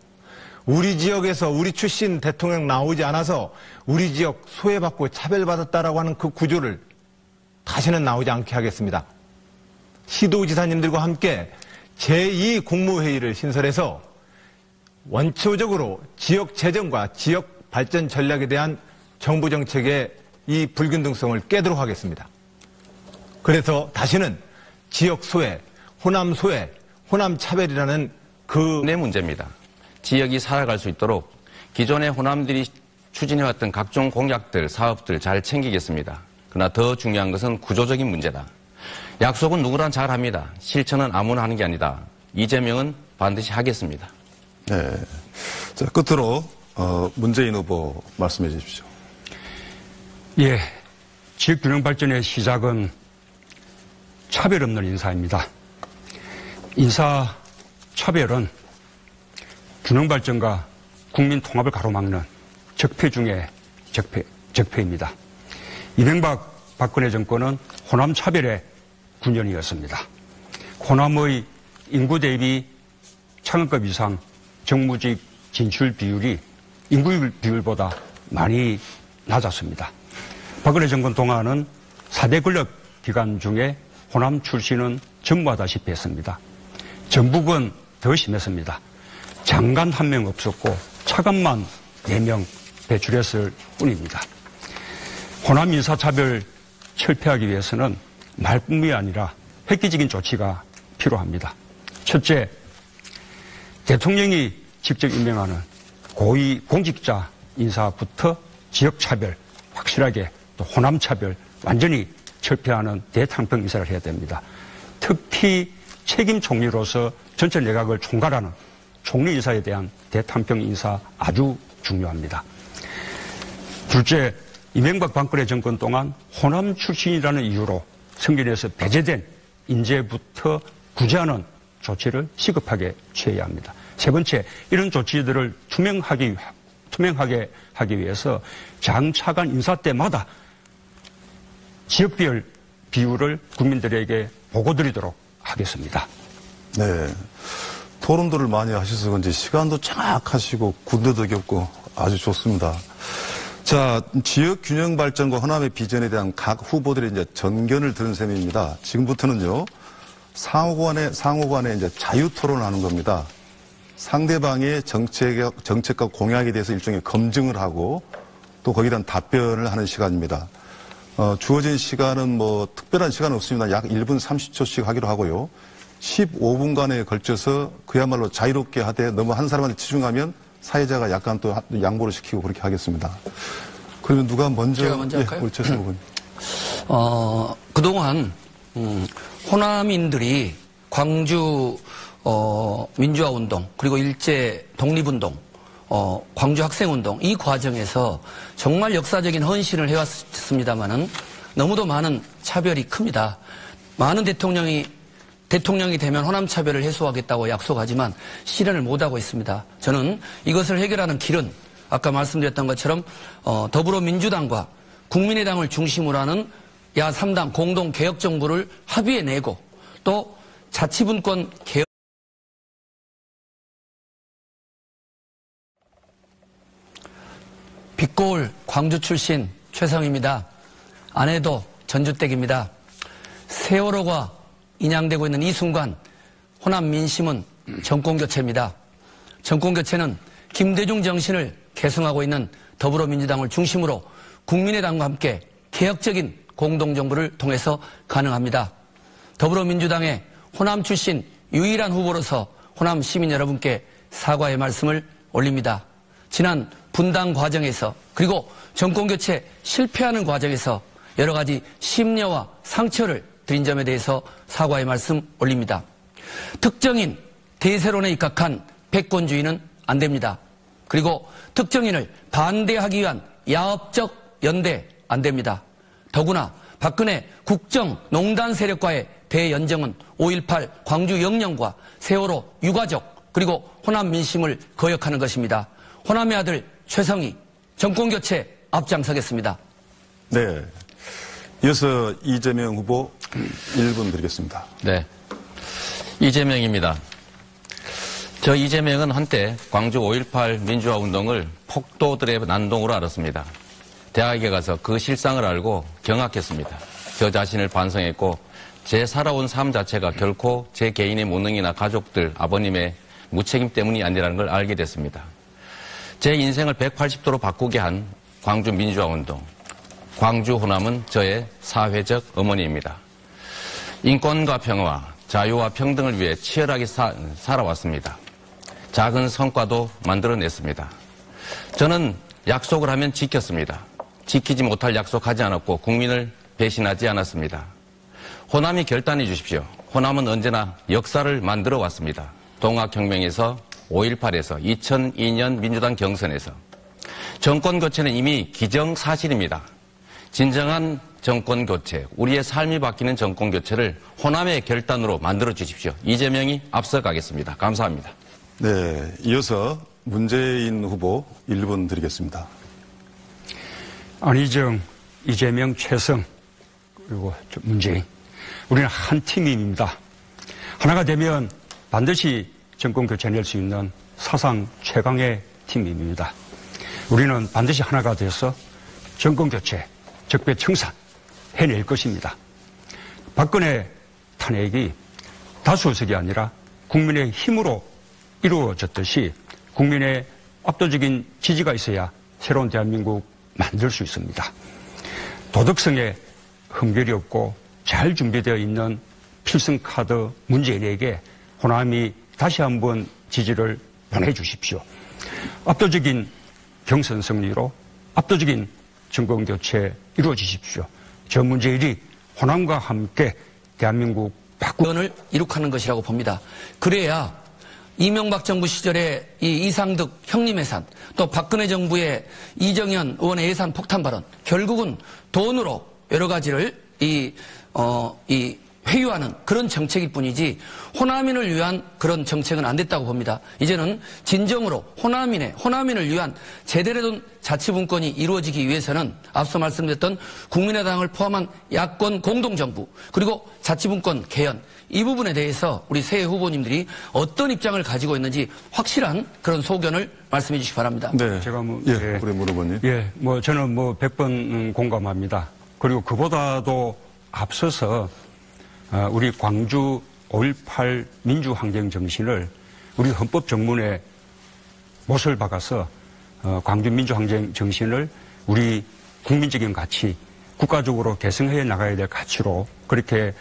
우리 지역에서 우리 출신 대통령 나오지 않아서 우리 지역 소외받고 차별받았다라고 하는 그 구조를 다시는 나오지 않게 하겠습니다. 시도지사님들과 함께 제2국무회의를 신설해서 원초적으로 지역 재정과 지역 발전 전략에 대한 정부 정책의 이 불균등성을 깨도록 하겠습니다. 그래서 다시는 지역 소외, 호남 소외, 호남 차별이라는 그 내 문제입니다. 지역이 살아갈 수 있도록 기존의 호남들이 추진해왔던 각종 공약들, 사업들 잘 챙기겠습니다. 그러나 더 중요한 것은 구조적인 문제다. 약속은 누구나 잘 합니다. 실천은 아무나 하는 게 아니다. 이재명은 반드시 하겠습니다. 네. 자, 끝으로 문재인 후보 말씀해 주십시오. 예, 지역균형 발전의 시작은 차별 없는 인사입니다. 인사 차별은 균형 발전과 국민 통합을 가로막는 적폐 중의 적폐입니다. 이명박 박근혜 정권은 호남 차별의 군연이었습니다. 호남의 인구 대비 창업급 이상 정무직 진출 비율이 인구 비율보다 많이 낮았습니다. 박근혜 정권 동안은 4대 권력 기관 중에 호남 출신은 전무하다시피 했습니다. 전북은 더 심했습니다. 장관 한 명 없었고 차관만 4명 배출했을 뿐입니다. 호남 인사차별 철폐하기 위해서는 말뿐이 아니라 획기적인 조치가 필요합니다. 첫째, 대통령이 직접 임명하는 고위 공직자 인사부터 지역차별 확실하게 또 호남차별 완전히 철폐하는 대탕평 인사를 해야 됩니다. 특히 책임 총리로서 전체 내각을 총괄하는 총리 인사에 대한 대탕평 인사 아주 중요합니다. 둘째, 이명박 박근혜 정권 동안 호남 출신이라는 이유로 선거에서 배제된 인재부터 구제하는 조치를 시급하게 취해야 합니다. 세 번째, 이런 조치들을 투명하게 하기 위해서 장 차관 인사 때마다 지역별 비율을 국민들에게 보고드리도록 하겠습니다. 네. 토론들을 많이 하셔서 그런지 시간도 정확하시고 군더더기 없고 아주 좋습니다. 자, 지역 균형 발전과 호남의 비전에 대한 각 후보들의 이제 전견을 들은 셈입니다. 지금부터는요, 상호간에 이제 자유 토론하는 겁니다. 상대방의 정책과 공약에 대해서 일종의 검증을 하고 또 거기에 대한 답변을 하는 시간입니다. 주어진 시간은 뭐 특별한 시간은 없습니다. 약 1분 30초씩 하기로 하고요. 15분간에 걸쳐서 그야말로 자유롭게 하되 너무 한 사람한테 치중하면 사회자가 약간 또 양보를 시키고 그렇게 하겠습니다. 그러면 누가 먼저? 제가 먼저 할까요? 우리 최승호 의원님. 그동안 호남인들이 광주 민주화 운동, 그리고 일제 독립운동, 광주 학생운동, 이 과정에서 정말 역사적인 헌신을 해왔습니다마는 너무도 많은 차별이 큽니다. 많은 대통령이 되면 호남 차별을 해소하겠다고 약속하지만 실현을 못하고 있습니다. 저는 이것을 해결하는 길은 아까 말씀드렸던 것처럼 더불어민주당과 국민의당을 중심으로 하는 야 3당 공동 개혁 정부를 합의해 내고 또 자치분권 개혁 빛고울 광주 출신 최성입니다. 아내도 전주댁입니다. 세월호가 인양되고 있는 이 순간 호남 민심은 정권교체입니다. 정권교체는 김대중 정신을 계승하고 있는 더불어민주당을 중심으로 국민의당과 함께 개혁적인 공동정부를 통해서 가능합니다. 더불어민주당의 호남 출신 유일한 후보로서 호남 시민 여러분께 사과의 말씀을 올립니다. 지난 분당 과정에서 그리고 정권교체 실패하는 과정에서 여러 가지 심려와 상처를 드린 점에 대해서 사과의 말씀 올립니다. 특정인 대세론에 입각한 패권주의는 안 됩니다. 그리고 특정인을 반대하기 위한 야업적 연대 안 됩니다. 더구나 박근혜 국정농단 세력과의 대연정은 5.18 광주 영령과 세월호 유가족 그리고 호남 민심을 거역하는 것입니다. 호남의 아들 최성희 정권교체 앞장서겠습니다. 네. 이어서 이재명 후보 1분 드리겠습니다. 네. 이재명입니다. 저 이재명은 한때 광주 5.18 민주화 운동을 폭도들의 난동으로 알았습니다. 대학에 가서 그 실상을 알고 경악했습니다. 저 자신을 반성했고 제 살아온 삶 자체가 결코 제 개인의 무능이나 가족들, 아버님의 무책임 때문이 아니라는 걸 알게 됐습니다. 제 인생을 180도로 바꾸게 한 광주 민주화 운동. 광주 호남은 저의 사회적 어머니입니다. 인권과 평화, 자유와 평등을 위해 치열하게 살아왔습니다. 작은 성과도 만들어냈습니다. 저는 약속을 하면 지켰습니다. 지키지 못할 약속하지 않았고 국민을 배신하지 않았습니다. 호남이 결단해 주십시오. 호남은 언제나 역사를 만들어 왔습니다. 동학혁명에서 5.18에서 2002년 민주당 경선에서 정권 교체는 이미 기정사실입니다. 진정한 정권 교체, 우리의 삶이 바뀌는 정권 교체를 호남의 결단으로 만들어 주십시오. 이재명이 앞서가겠습니다. 감사합니다. 네, 이어서 문재인 후보 1분 드리겠습니다. 안희정, 이재명, 최성 그리고 문재인 우리는 한 팀입니다. 하나가 되면 반드시 정권 교체낼 수 있는 사상 최강의 팀입니다. 우리는 반드시 하나가 돼서 정권 교체, 적폐청산 해낼 것입니다. 박근혜 탄핵이 다수석이 아니라 국민의 힘으로 이루어졌듯이 국민의 압도적인 지지가 있어야 새로운 대한민국 만들 수 있습니다. 도덕성에 흠결이 없고 잘 준비되어 있는 필승카드 문재인에게 호남이 다시 한번 지지를 보내주십시오. 압도적인 경선 승리로 압도적인 정권교체 이루어지십시오. 저 문재인이 호남과 함께 대한민국 바꾸기를 이룩하는 것이라고 봅니다. 그래야 이명박 정부 시절에 이 이상득 형님 예산, 또 박근혜 정부의 이정현 의원의 예산 폭탄 발언, 결국은 돈으로 여러 가지를 회유하는 그런 정책일 뿐이지 호남인을 위한 그런 정책은 안 됐다고 봅니다. 이제는 진정으로 호남인을 위한 제대로 된 자치분권이 이루어지기 위해서는 앞서 말씀드렸던 국민의당을 포함한 야권 공동정부 그리고 자치분권 개헌 이 부분에 대해서 우리 새 후보님들이 어떤 입장을 가지고 있는지 확실한 그런 소견을 말씀해 주시기 바랍니다. 네, 제가 우리 문 후보님. 저는 100번 공감합니다. 그리고 그보다도 앞서서 우리 광주 5.18 민주환경 정신을 우리 헌법 정문에 못을 박아서 광주 민주환경 정신을 우리 국민적인 가치, 국가적으로 계승해 나가야 될 가치로 그렇게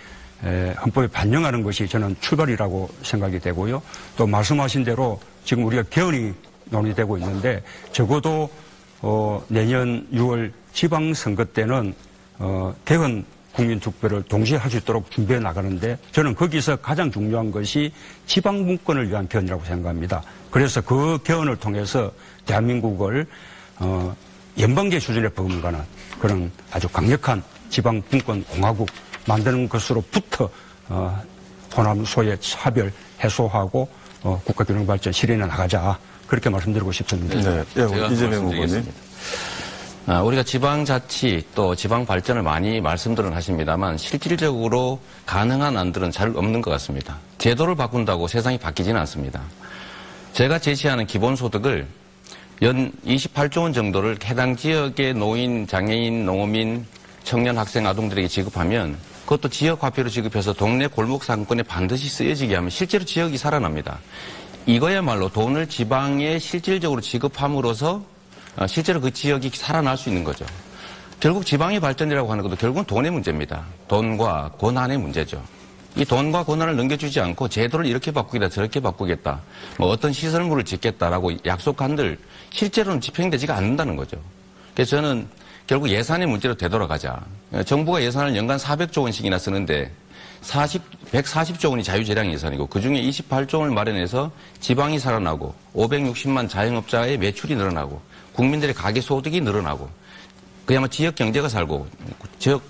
헌법에 반영하는 것이 저는 출발이라고 생각이 되고요. 또 말씀하신 대로 지금 우리가 개헌이 논의되고 있는데 적어도 내년 6월 지방선거 때는 개헌 국민 투표를 동시에 할 수 있도록 준비해 나가는데 저는 거기서 가장 중요한 것이 지방분권을 위한 개헌이라고 생각합니다. 그래서 그 개헌을 통해서 대한민국을 연방제 수준에 버금가는 그런 아주 강력한 지방분권 공화국 만드는 것으로부터 호남 소의 차별 해소하고 국가균형발전 실현해 나가자 그렇게 말씀드리고 싶습니다. 네, 제가 이재명 후보님. 말씀드리겠습니다. 우리가 지방자치 또 지방발전을 많이 말씀들은 하십니다만 실질적으로 가능한 안들은 잘 없는 것 같습니다. 제도를 바꾼다고 세상이 바뀌지는 않습니다. 제가 제시하는 기본소득을 연 28조 원 정도를 해당 지역의 노인, 장애인, 농어민, 청년, 학생, 아동들에게 지급하면 그것도 지역화폐로 지급해서 동네 골목 상권에 반드시 쓰여지게 하면 실제로 지역이 살아납니다. 이거야말로 돈을 지방에 실질적으로 지급함으로써 실제로 그 지역이 살아날 수 있는 거죠. 결국 지방의 발전이라고 하는 것도 결국은 돈의 문제입니다. 돈과 권한의 문제죠. 이 돈과 권한을 넘겨주지 않고 제도를 이렇게 바꾸겠다 저렇게 바꾸겠다 뭐 어떤 시설물을 짓겠다라고 약속한들 실제로는 집행되지가 않는다는 거죠. 그래서 저는 결국 예산의 문제로 되돌아가자. 정부가 예산을 연간 400조 원씩이나 쓰는데 140조 원이 자유재량 예산이고 그중에 28조 원을 마련해서 지방이 살아나고 560만 자영업자의 매출이 늘어나고 국민들의 가계소득이 늘어나고 그야말로 지역 경제가 살고 지역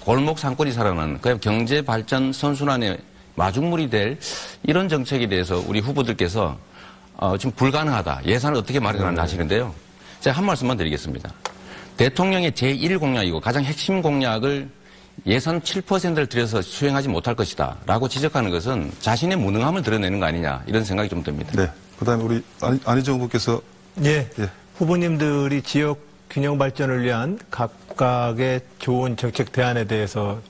골목 상권이 살아나는 그야말로 경제발전 선순환의 마중물이 될 이런 정책에 대해서 우리 후보들께서 지금 불가능하다. 예산을 어떻게 마련하는지 하시는데요. 제가 한 말씀만 드리겠습니다. 대통령의 제1공약이고 가장 핵심 공약을 예산 7%를 들여서 수행하지 못할 것이다 라고 지적하는 것은 자신의 무능함을 드러내는 거 아니냐 이런 생각이 좀 듭니다. 네. 그 다음에 우리 안희정 후보께서. 예. 후보님들이 지역 균형 발전을 위한 각각의 좋은 정책 대안에 대해서